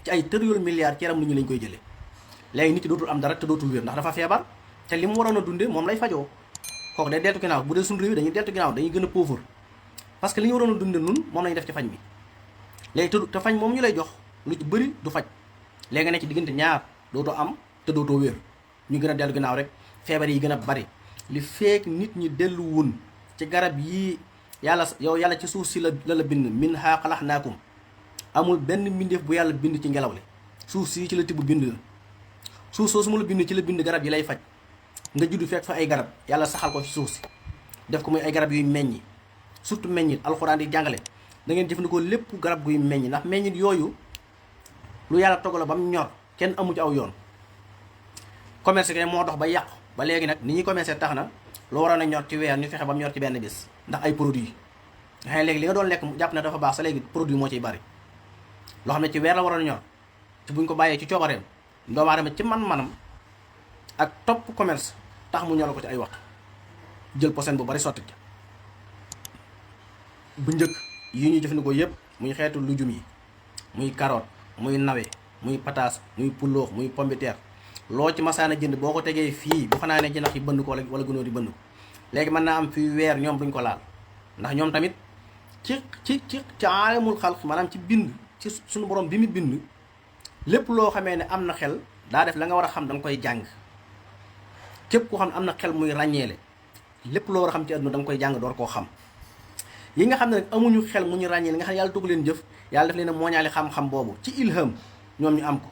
Speaker 1: ci ay trillions milliards ci yaram nit ñi lañ koy jëlee léegi nit ki dootul am dara te dootul wér ndax dafa feebar te li mu waroon a dundee moom lay fajoo kooku day deltu ginnaaw bu dee suñu réew dañuy deltu ginnaaw dañuy gën a pauvre parce que li ñu waroon a dundee nun moom lañu def ci fañ bi léegi te fañ moom ñu lay jox lu ci bëri du faj léegi nga ne ci diggante ñaar dootoo am te dootoo wér ñu gën a dellu ginnaaw rek feebar yi gën a bari li feek nit ñi dellu wun ci garab yii yàlla ci suuf si la bind minhaa xalaqnaakum amul benn mbindeef bu yàlla bind ci ngelaw li suuf si ci la tibb bind la suuf soo su ma la bind ci la bind garab yi lay faj nga juddu fekk fa ay garab yàlla saxal ko ci suuf si def ko muy ay garab yuy meññi surtout meññit alxuraan di jàngale da ngeen jëfandikoo lépp garab guy meññi ndax meññit yooyu lu yàlla toggal ba mu ñor kenn amu ci aw yoon commerce kay moo dox ba yàqu ba léegi nag ni ñuy commerce tax na lu waroon a ñor ci weer ñu fexe ba mu ñor ci benn bis ndax ay produits nga xam ne léegi li nga doon lekk jàpp ne dafa baax sa léegi produit moo ciy bari loo xam ne ci weer la waroon a ñor te buñ ko bàyyee ci coobareem doomu aadama ci man-manam ak topp commerce tax mu ñor ko ci ay waxtu jël posen bu bari sotti ca. bu njëkk yi ñuy jëfandikoo yépp muy xeetu lujum yi muy carotte muy nawe muy pataas muy puloox muy pombiteer loo ci masaana jënd boo ko tegee fii bu xanaa ne jinax yi bënd ko wala gunóor yi bënd ko léegi mën naa am fii weer ñoom duñ ko laal ndax ñoom tamit ci aalamul xalq maanaam ci bind ci suñu borom bi mu bind lépp loo xamee ne am na xel daa def la nga war a xam da nga koy jàng képp koo xam ne am na xel muy ràññeele lépp loo war a xam ci àdduna da nga koy jàng door koo xam yi nga xam ne nag amuñu xel mu ñu ràññeele nga xam ne yàlla dugg leen jëf yàlla def leen a mooñaale xam-xam boobu ci ilham ñoom ñu am ko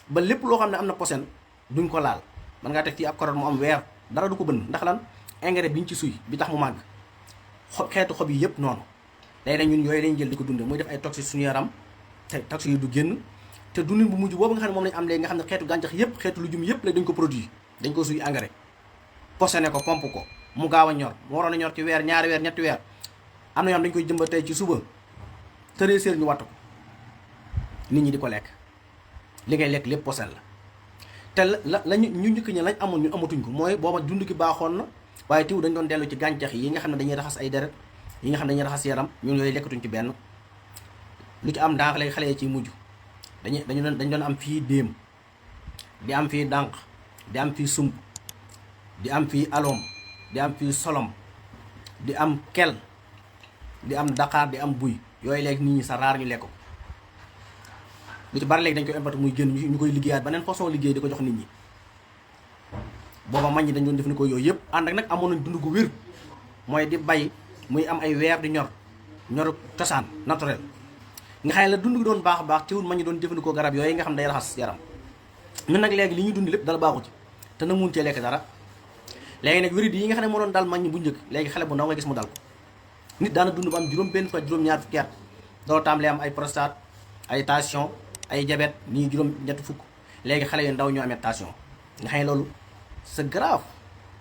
Speaker 1: ba lépp loo xam ne am na posen duñ ko laal man ngaa teg ci ab karoot mu am weer dara du ko bënn ndax lan engrais biñ ci suy bi tax mu màgg xeetu xob yi yëpp noonu léegi nag ñun yooyu lañ jël di ko dunde muy def ay toxiques suñu yaram te toxiques yi du génn te dundin bu mujj boobu nga xam ne moom lañ am léegi nga xam ne xeetu gàncax yëpp xeetu lujum yëpp léegi dañ ko produit dañ ko suy engrais posené ko pompe ko mu gaaw a ñor mu waroon a ñor ci weer ñaari weer ñetti weer am na yoo xam dañ koy jëmbat tey ci suba tëree séer ñu wattu ko nit ñi di ko lekk li ngay lekk lépp posen la te la ñu njëkk ña lañ amoon ñu amatuñ ko mooy booba dund gi baaxoon na waaye tiw dañ doon dellu ci gàncax yi nga xam ne dañuy raxas ay deret yi nga xam ne dañuy raxas yaram ñun yooyu lekkatuñ ci benn lu ci am dànq lay xale yi ciy mujj dañ doon am fii déem di am fii dànq di am fii sump di am fii aloom di am fii solom di am kel di am daqaar di am buy yooyu léegi nit ñi sa raar ñu lekk ko lu ci bari léegi dañ koy importer muy génn ñu koy liggéeyaat beneen façon liggéey di ko jox nit ñi booba mag ñi dañ doon jëfandikoo yooyu yëpp ànd ak nag amoon nañ dund gu wér mooy di bay muy am ay weer di ñor cosaan naturel nga xam ne la dund gi doon baax a baax teewul mag ñi doon jëfandikoo garab yooyu nga xam ne day raxas yaram ñun nag léegi li ñuy dund lépp dala baaxu ci te na mun cee lekk dara léegi nag wérid yi nga xam ne moo doon dal mag ñi bu njëkk léegi xale bu ndaw nga gis mu dal ko nit daana dund ba am juróom benn fukk juróom-ñaar fukki at doo tàmbalee am ay prostate ay tension ay diabète nii juróom-ñetti fukk léegi xale yu ndaw ñoo amee tension nga xam ne loolu c'est grave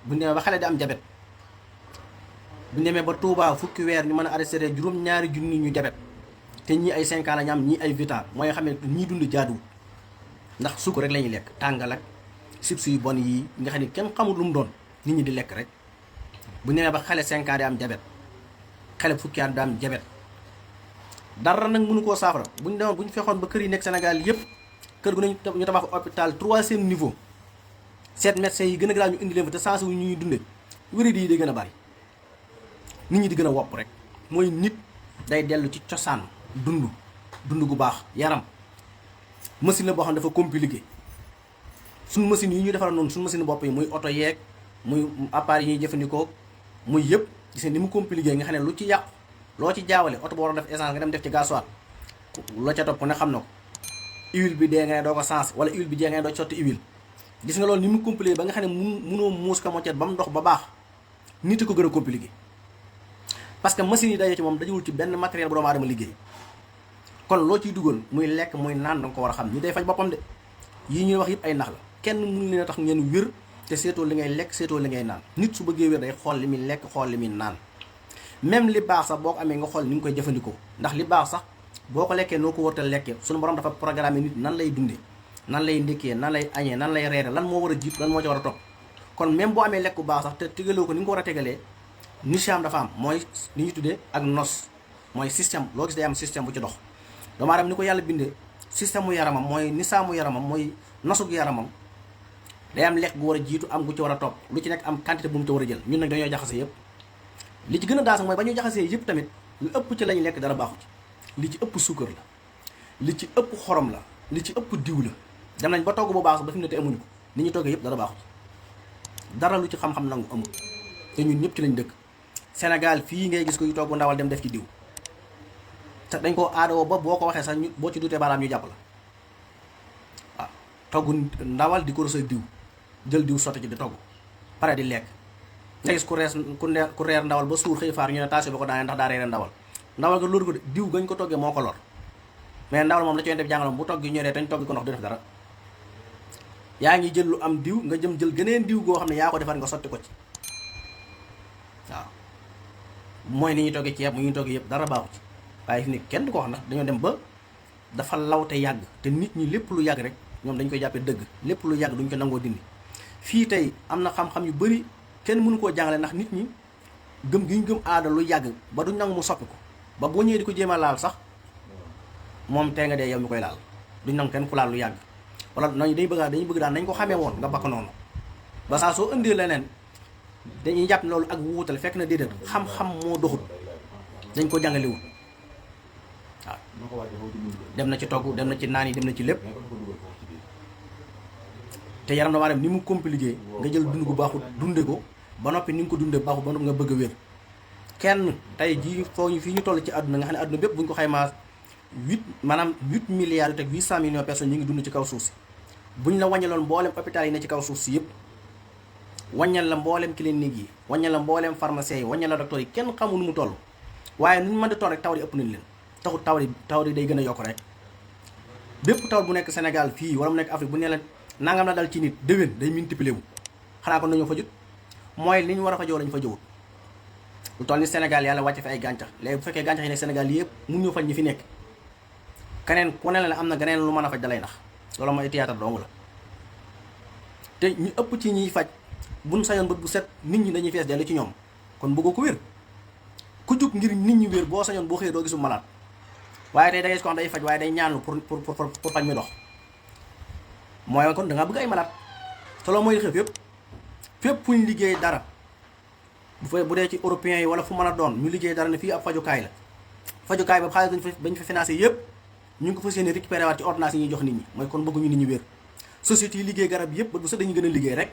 Speaker 1: bu ñu demee ba xale di am diabète bu ñu demee ba Touba fukki weer ñu mën a arrêté juróom-ñaari junni ñu diabète te ñii ay 5 ans la ñu am ñii ay 8 ans mooy xam ne ñii dund jaaduwul ndax suuk rek la ñuy lekk tàngal ak chips yu bon yi nga xam ne kenn xamul lu mu doon nit ñi di lekk rek bu ñu demee ba xale 5 ans di am diabète xale fukki at di am diabète dara nag mënu koo saafara bu ñu demoon bu ñu fexoon ba kër yi nekk Sénégal yëpp kër gu nañu ñu tabax hôpital 3e niveau seet médecins yi gën a garaaw ñu indi leen fa te sens wu ñuy dundee wérid yi day gën a bari nit ñi di gën a wopp rek mooy nit day dellu ci cosaan dund gu baax yaram machine la boo xam ne dafa compliqué suñu machine yi ñuy defar noonu suñu machine bopp yi muy oto yeeg muy appareil yi ñuy jëfandikoo muy yëpp gis ni mu compliqué nga xam ne lu ci yàqu loo ci jaawale oto boo war a def essence nga dem def ci gasoil loo ca topp ne xam na ko huile bi dee nga ne doo ko sens wala huile bi dee nga ne doo ci sotti huile gis nga loolu ni mu compliqué ba nga xam ne munoo muus ka mocet ba mu ndox ba baax nit ko gën a compliqué parce que machine yi daje ci moom dajewul ci benn matériel bu doomu aadama liggéey kon loo ciy dugal muy lekk muy naan danga ko war a xam ni day faj boppam de yii ñuy wax yëpp ay nax la kenn mënu leen a tax ngeen wér te seetoo li ngay lekk seetoo li ngay naan nit su bëggee wér day xool li muy lekk xool li muy naan même li baax sax boo ko amee nga xool ni nga koy jëfandikoo ndax li baax sax boo ko lekkee noo ko wartal lekkee suñu borom dafa programme nit nan lay dundee nan lay ndékkee nan lay añee nan lay reere lan moo war a jiitu lan moo ci war a topp kon même boo amee lekk bu baax sax te tegaloo ko ni nga ko war a tegalee nisaam dafa am mooy li ñuy tuddee ak nos mooy système loo gis day am système bu ci dox doomu aadama ni ko yàlla bindee système mu yaramam mooy nisaamu yaramam mooy nosug yaramam day am lekk gu war a jiitu am gu ci war a topp lu ci nekk am quantité bu mu ci war a jël ñun nag dañoo jaxase yëpp li ci gën a daas mooy ba ñu jaxasee yëpp tamit lu ëpp ci lañu lekk dara baaxu ci li ci ëpp suukar la li ci ëpp xorom la li ci ëpp diw la dem nañ ba togg bu baax sax ba fi mu ne te amuñu ko ni ñu toggee yëpp dara baaxu ci dara lu ci xam-xam nangu amul te ñun ñëpp ci lañ dëkk Sénégal fii ngay gis ko yu togg ndawal dem def ci diw te dañ ko aadoo ba boo ko waxee sax boo ci dutee baaraam ñu jàpp la waaw togg ndawal di ko rosal diw jël diw sotti ci di togg pare di lekk nga gis ku reer ndawal ba suur xëy faar ñu ne taasi ba ko daanee ndax daa reere ndawal ndawal nga loolu ko de diw gañ ko toggee moo ko lor mais ndawal moom la ci def jàngaloon bu togg ñoree dañ togg ko ndox du def dara yaa ngi jël lu am diw nga jël geneen diw goo xam ne yaa ko defar nga sotti ko ci waaw mooy ni ñuy toggee ceeb mu ñuy toggee yëpp dara baaxu ci waaye fi ne kenn du ko wax ndax dañoo dem ba dafa law te yàgg te nit ñi lépp lu yàgg rek ñoom dañ koy jàppee dëgg lépp lu yàgg duñ ko nangoo dindi fii tey am na xam-xam yu bëri kenn mënu koo jàngale ndax nit ñi gëm gi ñu gëm aada lu yàgg ba duñ nangu mu soppi ko ba boo ñëwee di ko jéem a laal sax moom tey nga dee yow mi koy laal duñ nangu kenn ku laal lu yàgg wala dañuy bëgg daal nañ ko xamee woon nga bakk noonu ba saa soo indee leneen dañuy jàpp ne loolu ak wuutale fekk na déedéet xam-xam moo doxut dañ ko jàngalewul waaw dem na ci togg dem na ci naan yi dem na ci lépp te yaram doomu aadama ni mu compliqué nga jël dund gu baaxut dunde ko ba noppi ni nga ko dundee baaxut ba noppi nga bëgg a wér kenn tey jii fii ñu toll ci àdduna nga xam ne àdduna bépp bu ñu ko xaymaa 8 milliards yu teg 800 millions personnes ñu ngi dund ci kaw suuf si buñ la wàññaloon mboolem hôpital yi ne ci kaw suuf si yëpp wàññal la mboolem clinique yi wàññal la mboolem pharmacien yi wàññal la docteur yi kenn xamul nu mu toll waaye nu ñu mën di toll rek tawat yi ëpp nañ leen taxut tawat yi day gën a yokk rek bépp tawat bu nekk Sénégal fii wala mu nekk Afrique bu ne la nangam la dal ci nit déwén day multiplier wu xanaa kon nañoo fa jut mooy li ñu war a fa jow lañu fa jowut lu toll ni Sénégal yàlla wàcce fi ay gàncax léegi bu fekkee gàncax yi nekk Sénégal yëpp mun ñoo faj ñi fi nekk keneen ku ne la am na geneen lu mën a faj dalay nax loolu mooy théâtre dong la te ñu ëpp ci ñiy faj buñ sañoon bët bu set nit ñi dañuy fees dellu ci ñoom kon bëggoo ko wér ku jug ngir nit ñi wér boo sañoon boo xëyee doo gisu malaat waaye tey da ngay gis ko xam day faj waaye day ñaanlu pour faj mi dox mooy kon da ngaa bëgg ay malaat te loolu mooy xew fépp fu ñu liggéey dara bu dee ci européens yi wala fu mën a doon ñu liggéey dara ne fii ab fajukaay la fajukaay ba xaalis bañ fa financé yëpp ñu ngi ko fas yéene récupéré waat ci ordonnance yi ñuy jox nit ñi mooy kon bëgguñu nit ñi wér société yi liggéey garab yëpp ba bu sax dañuy gën a liggéey rek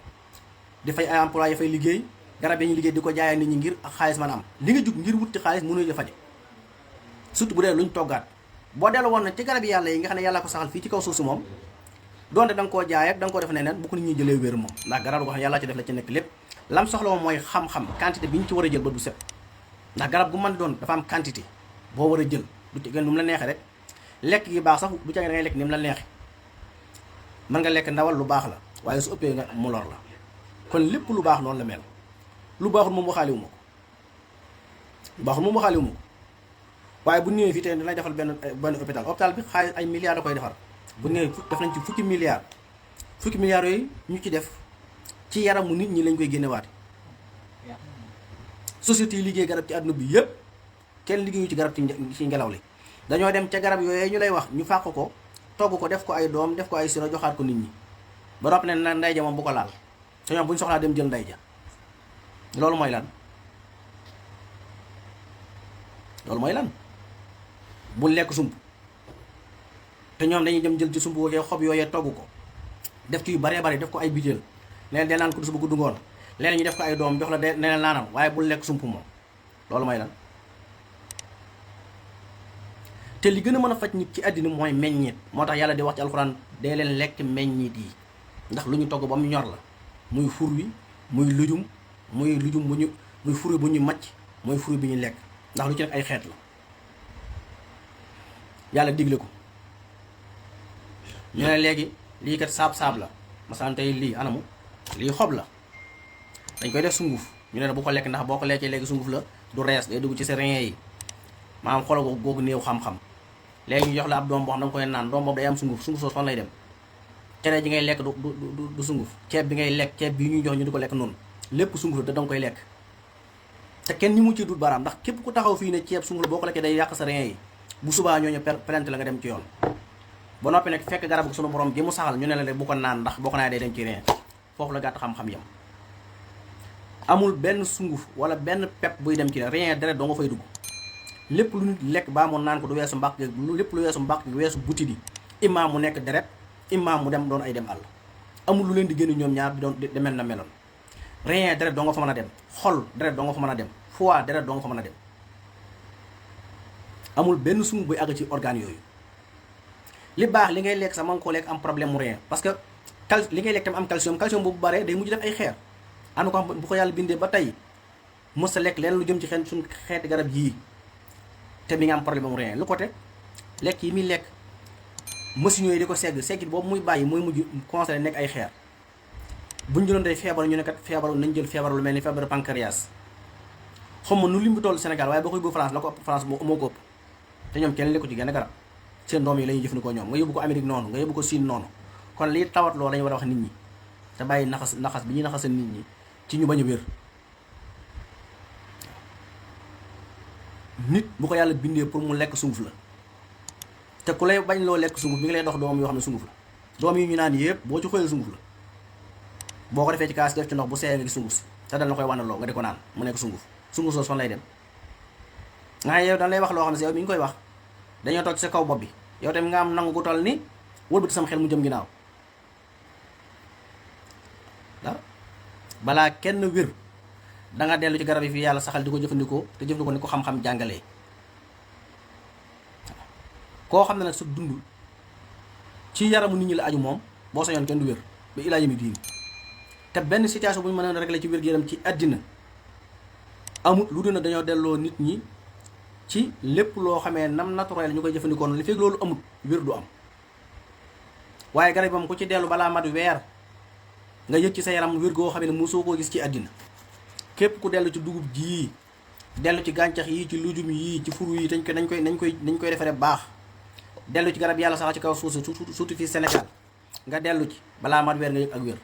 Speaker 1: di fay ay employé fay liggéey garab yi ñu liggéey di ko jaayee nit ñi ngir ak xaalis mën a am li nga jug ngir wutti xaalis mënuñu la faje surtout bu dee luñ toggaat boo dellu woon na ci garab yi yàlla yi nga xam ne yàlla ko saxal fii ci kaw suuf si moom donte da nga koo jaay ak da nga koo def neneen bu ko nit ñi jëlee wér moom ndax garab goo xam ne yàlla ci def la ci nekk lépp lam soxla moom mooy xam-xam quantité bi ñu ci war a jël ba du set ndax garab gu mën doon dafa am quantité boo war a jël du ci gën nu mu la neexee rek lekk gi baax sax du ca da ngay lekk ni mu la neexee mën nga lekk ndawal lu baax la waaye su ëppee nga mu lor la kon lépp lu baax noonu la mel lu baaxul moom waxaaliwu ma ko lu baaxul moom waxaaliwu ma ko waaye bu ñëwee fii tey dinañ defal benn hôpital bi xaalis ay milliards da koy defar bu ñëwee def nañ ci fukki milliards yooyu ñu ci def ci yaramu nit ñi lañ koy génnewaate société yi liggéey garab ci àdduna bi yëpp kenn liggéeyu ci garab ci ngelaw li dañoo dem ca garab yooyu ñu lay wax ñu fàq ko togg ko def ko ay doom def ko ay siro joxaat ko nit ñi ba noppi ne na ndey ja moom bu ko laal te ñoom bu ñu soxlaa dem jël ndey ja loolu mooy lan bul lekk sump te ñoom dañuy dem jël ci sump woogee xob yooyee togg ko def ci yu baree bari def ko ay butéel leen dee naan ko du suba gudd ngoon leen ñu def ko ay doom jox la de neneen naanam waaye bul lekk sump moom loolu mooy lan te li gën a mën a faj nit ci àddina mooy meññeet moo tax yàlla di wax ci alxuraan dee leen lekk meññeet yi ndax lu ñu togg ba mu ñor la muy fur wi muy lujum muy fur wi bu ñu macc muy fur wi bu ñu lekk ndax lu ci nekk ay xeet la yàlla digle ko ñu ne léegi lii kat saab-saab la masalan tey lii anamu lii xob la dañ koy def sunguf ñu ne bu ko lekk ndax boo ko lekkee léegi sunguf la du rees day dugg ci sa rein yi maanaam xolo googu néew xam-xam léegi ñu jox la ab doom boo xam da nga koy naan doom boobu day am sunguf sunguf fan lay dem cere ji ngay lekk du sunguf ceeb bi ngay lekk ceeb bi ñuy jox ñu di ko lekk noonu lépp sunguf da nga koy lekk te kenn ñi mu ci dut baaraam ndax képp ku taxaw fii ne ceeb sunguf la boo ko lekkee day yàq sa rein yi bu subaa ñooñu plainte la nga dem ci yoon ba noppi nag fekk garab sunu borom gi mu saxal ñu ne la rek bu ko naan ndax boo ko naanee day dem ci rein foofu la gàtt xam-xam yam amul benn sunguf wala benn pepp buy dem ci rein deret doo nga fay dugg lépp lu nit lekk baa mu naan ko du weesu mbàq lépp lu weesu mbàq weesu butit yi imma mu nekk deret imma mu dem doon ay dem àll amul lu leen di génn ñoom ñaar di doon demel na meloon rein deret doo nga fa mën a dem xol deret doo nga fa mën a dem foie deret doo nga fa mën a dem amul benn sunguf buy àgg ci organes yooyu li baax li ngay lekk sax mën nga koo lekk am problème mu rein parce que li ngay lekk tam am calcium boobu bare day mujj def ay xeer anu ko bu ko yàlla bindee ba tey mës a lekk leen lu jëm ci xeet suñu xeeti garab yii te mi nga am problème mu rein lu ko teg lekk yi muy lekk machines yooyu di ko segg boobu muy bàyyi muy mujj commencé nekk ay xeer buñ jëloon tey feebar ñu ne kat feebaru nañ jël feebar lu mel ni feebaru pancréas xam ma nu lim bi toll Sénégal waaye boo koy yóbbu France la ko ëpp France moo ko ëpp te ñoom kenn lekku ci genn garab seen doom yi la ñuy jëfandikoo ñoom nga yóbbu ko Amérique noonu nga yóbbu ko Chine noonu kon lii tawat loolu la ñu war a wax nit ñi te bàyyi naxas bi ñuy naxasal nit ñi ci ñu bañ a wér. nit bu ko yàlla bindee pour mu lekk sunguf la te ku lay bañ loo lekk sunguf mi ngi lay dox doom yoo xam ne sunguf la doom yi ñu naan yëpp boo ci xoolee sunguf la boo ko defee ci kaas def ci ndox bu seeyee nga gis sunguf si te dal na koy wanaloo nga di ko naan mu nekk sunguf soosu fan lay dem. nga yow dañ lay wax loo xam ne si yow mi ngi koy wax dañoo toog ci sa kaw bopp bi yow tamit nga am nangu gu toll ni wëlbati sama xel mu jëm ginnaaw balaa kenn wér da nga dellu ci garab yi fi yàlla saxal di ko jëfandikoo te jëfandikoo ni ko xam-xam jàngalee. koo xam ne nag sa dund ci yaramu nit ñi la aju moom boo sañoon kenn du wér ba ilaa yëmi diin te benn situation bu ñu mën a régler ci wér-gu-yaram ci àddina amut lu dul ne dañoo delloo nit ñi ci lépp loo xamee nam naturel ñu koy jëfandikoo li fekk loolu amut wér du am. waaye garab yi moom ku ci dellu balaa mat weer nga yëg ci sa yaram wér goo xam ne mosoo koo gis ci àddina. képp ku dellu ci dugub jii dellu ci gàncax yii ci lujum yii ci furu yi dañ koy defaree baax dellu ci garab yàlla sax ci kaw suuf si surtout fii Sénégal nga dellu ci balaa mat weer nga yëg ak wér.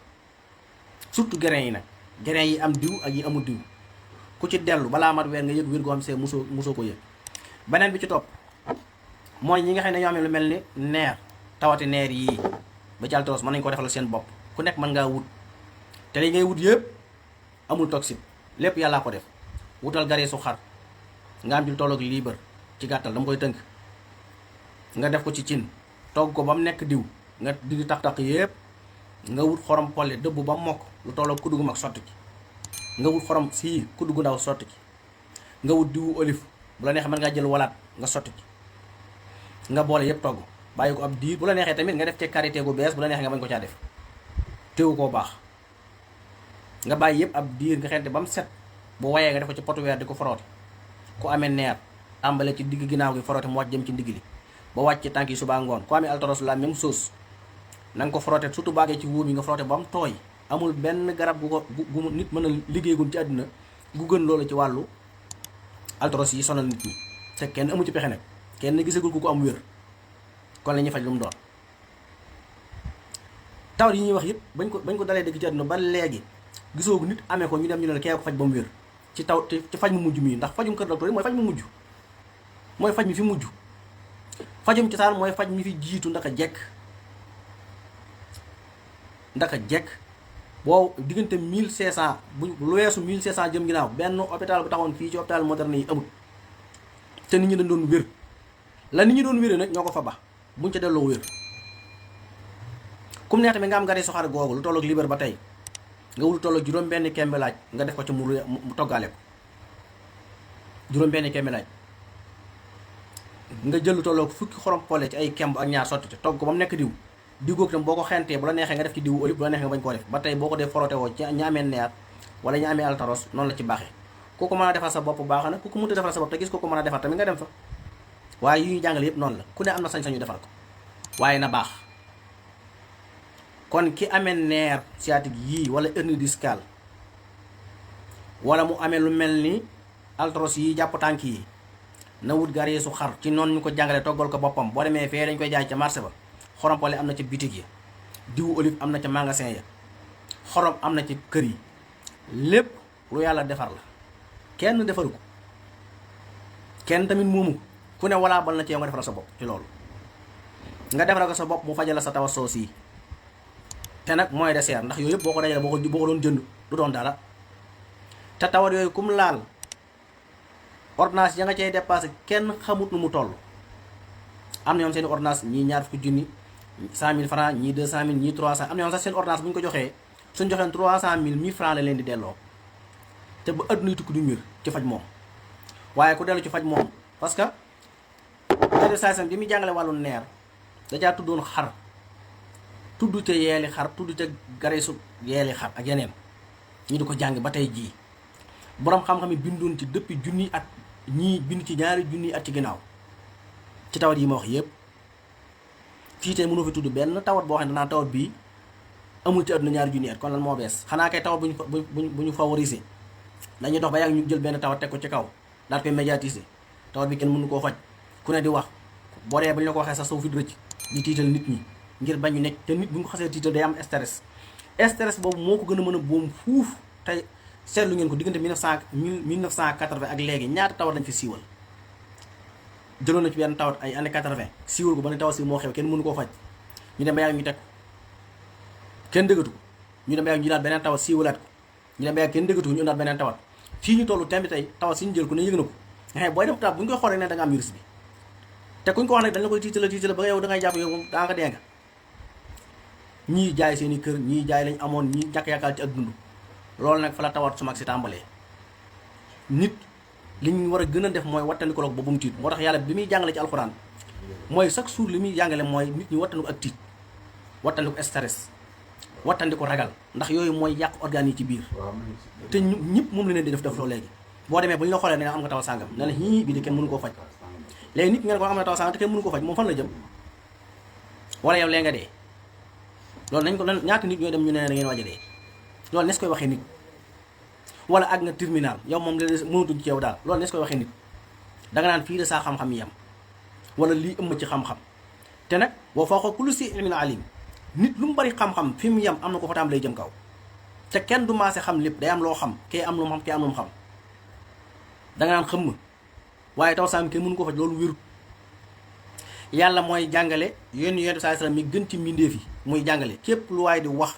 Speaker 1: surtout grain yi nag grain yi am diw ak yi amul diw ku ci dellu balaa mat weer nga yëg wér goo xam see mosoo ko yëg. beneen bi ci topp mooy ñi nga xam ne ñoo amee lu mel ni neer tawati neer yii ba ci altros mën nañu ko defal seen bopp ku nekk mën ngaa wut te li ngay wut yëpp amul toxique lépp yàllaa ko def. wutal garee su xar nga am ci tolloog liibar ci gàttal dama koy tënk nga def ko ci cin togg ko ba mu nekk diw nga di tax yëpp nga wut xorom polle dëbb ba mokk lu tolloog kuddu gu mag sotti ci nga wut xorom sii kuddu gu ndaw sotti ci nga wut diwu olive bu la neexee mën ngaa jël walaat nga sotti ci nga boole yëpp togg bàyyi ko ab diir bu la neexee tamit nga def ci karité gu bees bu la neexee nga bañ ko caa def teewu koo baax nga bàyyi yëpp ab diir nga xente ba mu set bu wayee nga def ko ci potu weer di ko foroote ku amee neer tàmbale ci digg ginnaaw gi foroote mu wàcc jëm ci ndigg li ba wàcc ci tànk yi suba ngoon ku amee altoros la même chose na nga ko foroote surtout baagee ci wóom yi nga foroote ba mu tooy amul benn garab gu nit mën a liggéeygun ci àddina gu gën loolu ci wàllu altoros yi sonal nit ñi te kenn amu ci pexe nag kenn gisagul ku ko am wér kon la ñuy faj lu mu doon tawat yi ñuy wax yëpp bañ ko dalee dëgg ci àddina ba léegi gisoogu nit amee ko ñu dem ñu ne kee ko faj ba mu wér ci faj mu mujj mii ndax fajum kër docteur yi mooy faj mu mujj mooy faj mi fi mujj fajum cosaan mooy faj mi fi jiitu ndaka jekk boo diggante 1500 bu lu weesu 1500 jëm ginnaaw benn hôpital bu taxoon fii ci hôpital moderne yi amul te nit ñi dañ doon wér la nit ñi doon wéree nag ñoo ko fa ba buñ ca delloo wér comme neex tamit nga am gari soxar googu lu tolloog liber ba tey nga wul tolloog juróom benn kembe laaj nga def ko ci mu toggaale ko juróom benn kembe laaj nga jël lu tolloog fukki xorom pole ci ay kemb ak ñaar sotti ci togg ko ba mu nekk diw góog tam boo ko xentee bu la neexee nga def ci diwu olive bu la neexee nga bañ koo def ba tey boo ko dee forote woo ci ña amee neer wala ña amee altaros noonu la ci baaxee ku ko mën a defal sa bopp baax na ku ko mënta defal sa bopp te gis ko mën a defal tamit nga dem fa waaye yu ñu jàngale yëpp noonu la ku ne am na sañ-sañu defal ko waaye na baax kon ki amee nerf sciatique yii wala hernie discale wala mu amee lu mel ni arthrose yi jàpp tànk yi na wut garee su xar ci noonu ñu ko jàngale toggal ko boppam boo demee fee dañ koy jaay ca marché ba xorompole am na ca bitig ya diwu olive am na ca magasin ya xorom am na ci kër yi lépp lu yàlla defar la kenn defaru ko kenn tamit moomu ku ne walaa bal na ci yow nga defaral sa bopp ci loolu nga defaral ko sa bopp mu fajal sa tawa soos yi te nag mooy de seer ndax yooyu yëpp boo ko dajale boo ko doon jënd du doon dara te tawat yooyu kum laal ordonnance ya nga cay dépassé kenn xamut nu mu toll am na ñoom seen ordonnance ñii ñaar fukki junni 100 000 francs ñii 200 000 ñii 300 am na ñoom sax seen ordonnance bu ñu ko joxee suñ joxeen 300 000 1000 francs la leen di delloo te ba adduna yi tukki duñ wér ci faj moom waaye ku dellu ci faj moom parce que tade saysam bi muy jàngale wàllu neer dajaa tuddoon xar tudd ca yeeli xar tudd ca gareesu yeeli xar ak yeneen ñu di ko jàng ba tey jii boroom xam-xam yi bindoon ci depuis junni at ñii bind ci ñaari junni at ci ginnaaw ci tawat yi ma wax yépp fii tey mënoo fi tudd benn tawat boo xam ne danaa tawat bii amul ci àdduna ñaari junni at kon lan moo bees xanaa kay tawat bu ñu favoriser dañuy dox ba yàgg ñu jël benn tawat teg ko ci kaw daal koy médiatiser tawat bi kenn mënu koo faj ku ne di wax boo dee ba ñu la ko waxee sax saw fit rëcc di tiital nit ñi ngir bañ ñu nekk te nit bu ñu ko xasee tiital day am stress stress boobu moo ko gën a mën a boom fuuf. tey seetlu ngeen ko diggante 1980 ak léegi ñaata tawat lañ fi siiwal. jëloon na ci benn tawat ay année 80 siiwal ko ba ne tawat si moo xew kenn mënu koo faj ñu dem ba yàgg ñu teg ko kenn dëggatu ko ñu dem ba yàgg ñu naat beneen tawat siiwalaat ko ñu dem ba yàgg kenn dëggatu ko ñu naat beneen tawat fii ñu tollu tembi tey tawat si ñu jël ko ne yëg na ko nga xam booy dem tab bu ñu koy xool rek ne da nga am virus bi te kuñ ko wax nag dañ la koy tiitala ba yow da ngay jàpp yow daa nga dee nga ñii jaay seen i kër ñii jaay lañ amoon ñii ñàkk yaakaar ci ak dund loolu nag fa la tawat su mag si tàmbalee nit li ñu war a gën a def mooy wattandiku ba bu mu tiit moo tax yàlla bi muy jàngale ci alxuraan mooy chaque jour li muy jàngale mooy nit ñi wattandiku ak tiit wattandiku stress wattandiku ragal ndax yooyu mooy yàq organes yi ci biir te ñëpp moom la leen di def loolu léegi boo demee bu ñu la xoolee ne am nga taw sàngam ne la hii bii de kenn mënu koo faj léegi nit ngeen ko am na taw sàngam te kenn mënu koo faj moom fan la jëm wala yow lee nga dee loolu nañ ko ñaata nit ñooy dem ñu ne da ngeen waaj a dee loolu nes koy waxee nit wala ak nga terminal yow moom la mënatuñ ci yow daal loolu nes koy waxee nit danga naan fii de saa xam-xam yi yam wala lii ëmb ci xam-xam te nag boo foo kullu si ilmin alim nit lu mu bari xam-xam fi mu yam am na ko fa taam lay jëm kaw te kenn du maase xam lépp day am loo xam kee am lu mu xam kee am lu mu xam danga naan xëmm waaye taw saam kenn mënu ko faj loolu wérut yàlla mooy jàngale yonent bi sallallahu alayhi wasallam mi gën ci mbindeef yi muy jàngale képp lu waaye di wax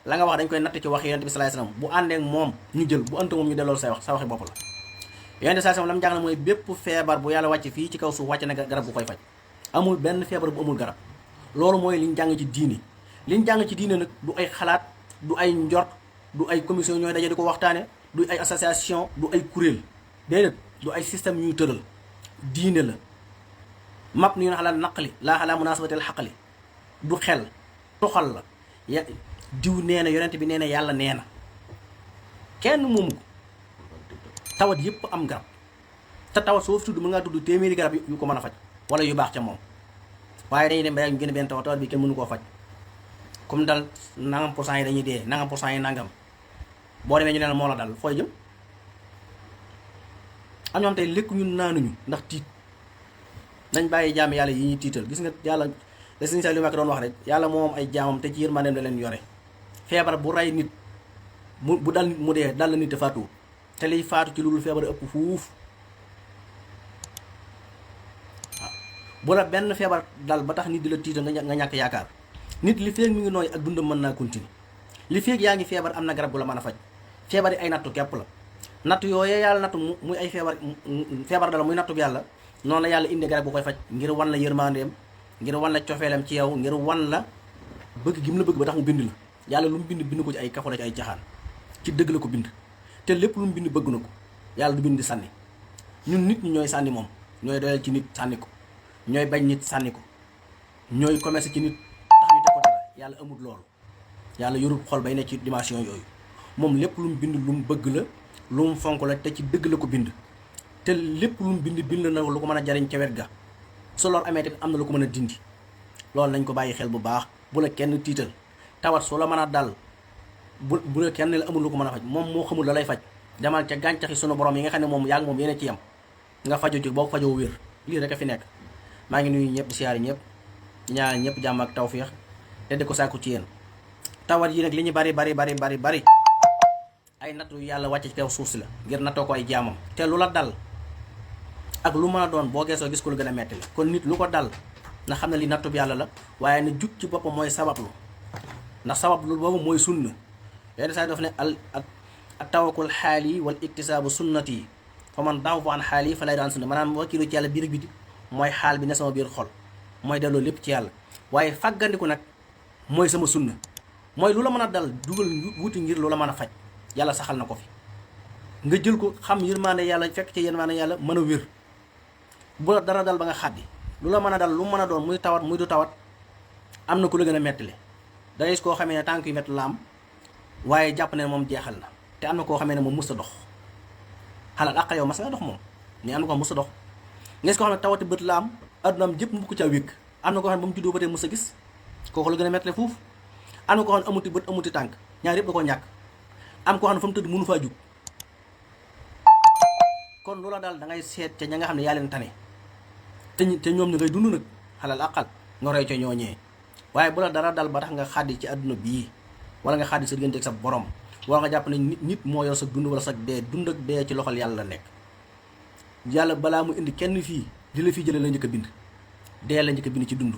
Speaker 1: la nga wax dañ koy natt ci wax yonent bi sallallahu alayhi wasallam bu àndeek moom ñu jël bu ënt moom ñu delloo sa waxi bopp la yonent bi sallallahu alayhi wasallam la mu jàngale mooy bépp feebar bu yàlla wàcc fii ci kaw suuf wàcc na garab bu koy faj amul benn feebar bu amul garab loolu mooy liñ jàng ci diine liñ jàng ci diine nag du ay xalaat du ay njort du ay commission ñooy daje di ko waxtaane du ay association du ay kuréel déedéet du ay système ñuy tëral diine la map ni ñu xalaat naqali laa xalaa munaasabatil xaqali du xel toxal la ya diw nee na yonent bi nee na yàlla nee na kenn moomu ko tawat yëpp am garab te tawat soo fi tudd mën ngaa tudd téeméeri garab yu ko mën a faj wala yu baax ca moom waaye dañuy dem ba yàgg ñu gën benn tawat bi kenn mënu koo faj comme dal nangam % yi dañuy dee nangam % yi nangam boo demee ñu ne la moo la dal fooy jëm am ñoom tey lekk ñun naanuñu ndax tiit nañ bàyyi jaam yàlla yi ñuy tiital gis nga yàlla la sëñ Saliou Mbacké doon wax rek yàlla moom ay jaamam te ci yërmandeem la leen yore feebar bu rey nit bu dal nit mu dee dal la nit te faatu te liy faatu ci loolu feebar ëpp fuuf waaw bu la benn feebar dal ba tax nit di la tiital nga ñàkk yaakaar nit li feeg mi ngi nooy ak dundam mën naa continuer li feeg yaa ngi feebar am na garab gu la mën a faj feebar yi ay nattu képp la nattu yooyee yàlla nattu muy ay feebar dala muy nattu yàlla noonu la yàlla indi garab bu koy faj ngir wan la yërmandeem ngir wan la cofeelam ci yow ngir wan la bëgg gi mu la bëgg ba tax mu bind la yàlla lu mu bind ko ci ay kafo ci ay jaxaan ci dëgg la ko bind te lépp lu mu bind bëgg na ko yàlla du bind di sànni ñun nit ñi ñooy sànni moom ñooy doyal ci nit sànni ko ñooy bañ nit sànni ko ñooy commerce ci nit tax ñu teg ko dara yàlla amul loolu yàlla yorul xol bay ne ci dimension yooyu moom lépp lu mu bind lu mu bëgg la lu mu fonk la te ci dëgg la ko bind te lépp lu mu bind na lu ko mën a jariñ ca wet ga su lor amee tamit am na lu ko mën a dindi loolu nañ ko bàyyi xel bu baax bu la kenn tiital tawat su la mën a dal bu la kenn la amul lu ko mën a faj moom moo xamul la lay faj demal ca gàncaxi sunu borom yi nga xam ne moom yaa ngi moom yéen ci yam nga faju ci boo ko fajoo wér lii rek a fi nekk maa ngi nuyu ñëpp di siyaari ñëpp di ñaanal ñëpp jàmm ak tawféex te di ko sàkku ci yéen tawat yi nag li ñu bari ay nattu yàlla wàcce ci kaw suuf si la ngir nattoo ko ay jaamam te lu la dal ak lu mën a doon boo geesoo gis ko lu gën a metti la kon nit lu ko dal na xam ne li nattu bi yàlla la waaye na jug ci boppam mooy sabablu ndax sabablu boobu mooy sunna yenn saa daf ne al tawakkul xaali wal iktisaabu sunnati fa man daaw fa an xaali fa lay daan sunna maanaam wakiilu ci yàlla biir ak biti mooy xaal bi ne sama biir xol mooy delloo lépp ci yàlla waaye fàggandiku nag mooy sama sunna mooy lu la mën a dal dugal wuti ngir lu la mën a faj yàlla saxal na ko fi nga jël ko xam yërmaande yàlla fekk ci yërmaande yàlla mën a wér bu la dara dal ba nga xàddi lu la mën a dal lu mën a doon muy tawat muy du tawat am na ku la gën a mettile da ngay gis koo xamee ne tànk yu metti la am waaye jàpp ne moom jeexal na te am na koo xamee ne moom musta dox xalaat àq yow mas nga dox moom ni am na ko musta dox nga gis koo xam ne tawati bët la am addunaam jëpp mu ko caa wékk am na koo xam ne ba mu juddoo ba tey musta gis kooku la gën a mettile fuuf am na koo xam ne amuti bët amuti tànk ñaar yëpp da koo ñàkk am koo xam ne fa mu tëdd mënu faa jug kon loola daal da ngay seet ca ña nga xam ne yaa leen tane te ñoom ñu ngay dund nag xalal aqal nga roy ca ñooñee waaye bu la dara dal ba tax nga xàddi ci àdduna bii wala nga xaadi sa diggante ak sa borom, wala nga jàpp ne nit moo yor sa dund wala sa dee. Dund ak dee ci loxol yàlla la nekk. yàlla balaa mu indi kenn fii di la fi jële la njëkk a bind. dee la njëkk a bind ci dund.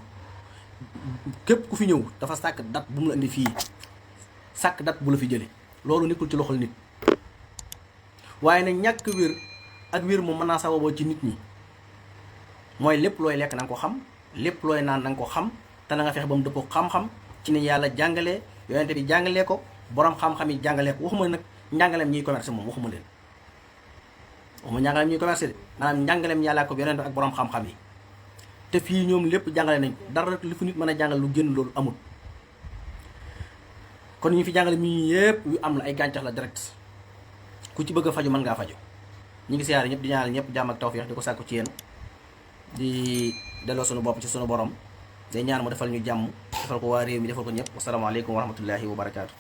Speaker 1: képp ku fi ñëw dafa sàkk dat bu mu la indi fii, sàkk dat bu la fi jële. loolu nekkul ci loxol nit. waaye nag ñàkk wér ak wér moom mën naa sababoo ci nit ñi. mooy lépp looy lekk na nga ko xam, lépp looy naan na nga ko xam, te na nga fexe ba mu dëppoo xam-xam ci ni yàlla jàngalee, yonente bi jàngalee ko, borom xam-xam yi jàngalee ko. waxuma nag njàngaleem ñuy commerce moom waxuma leen, waxuma njàngaleem ñuy commerce de, maanaam njàngaleem yàllaa ko yonente ak borom xam-xam yi. te fii ñoom lépp jàngale nañ ko, dara li fu nit mën a jàngal lu génn loolu amul. kon ñu fi jàngale mi yëpp yu am la, ay gàncax la direct. ku ci bëgg a faju mën ngaa faju. ñu ngi siyaare ñëpp di ñaanal ñëpp jàmm ak tawfeex di ko sàkku ci yéen, di delloo sunu bopp ci sunu borom. day ñaan mu defal ñu jàmm, defal ko waa réew mi, defal ko ñëpp. wasalaamaaleykum wa rahmatullahi wa barakaatu.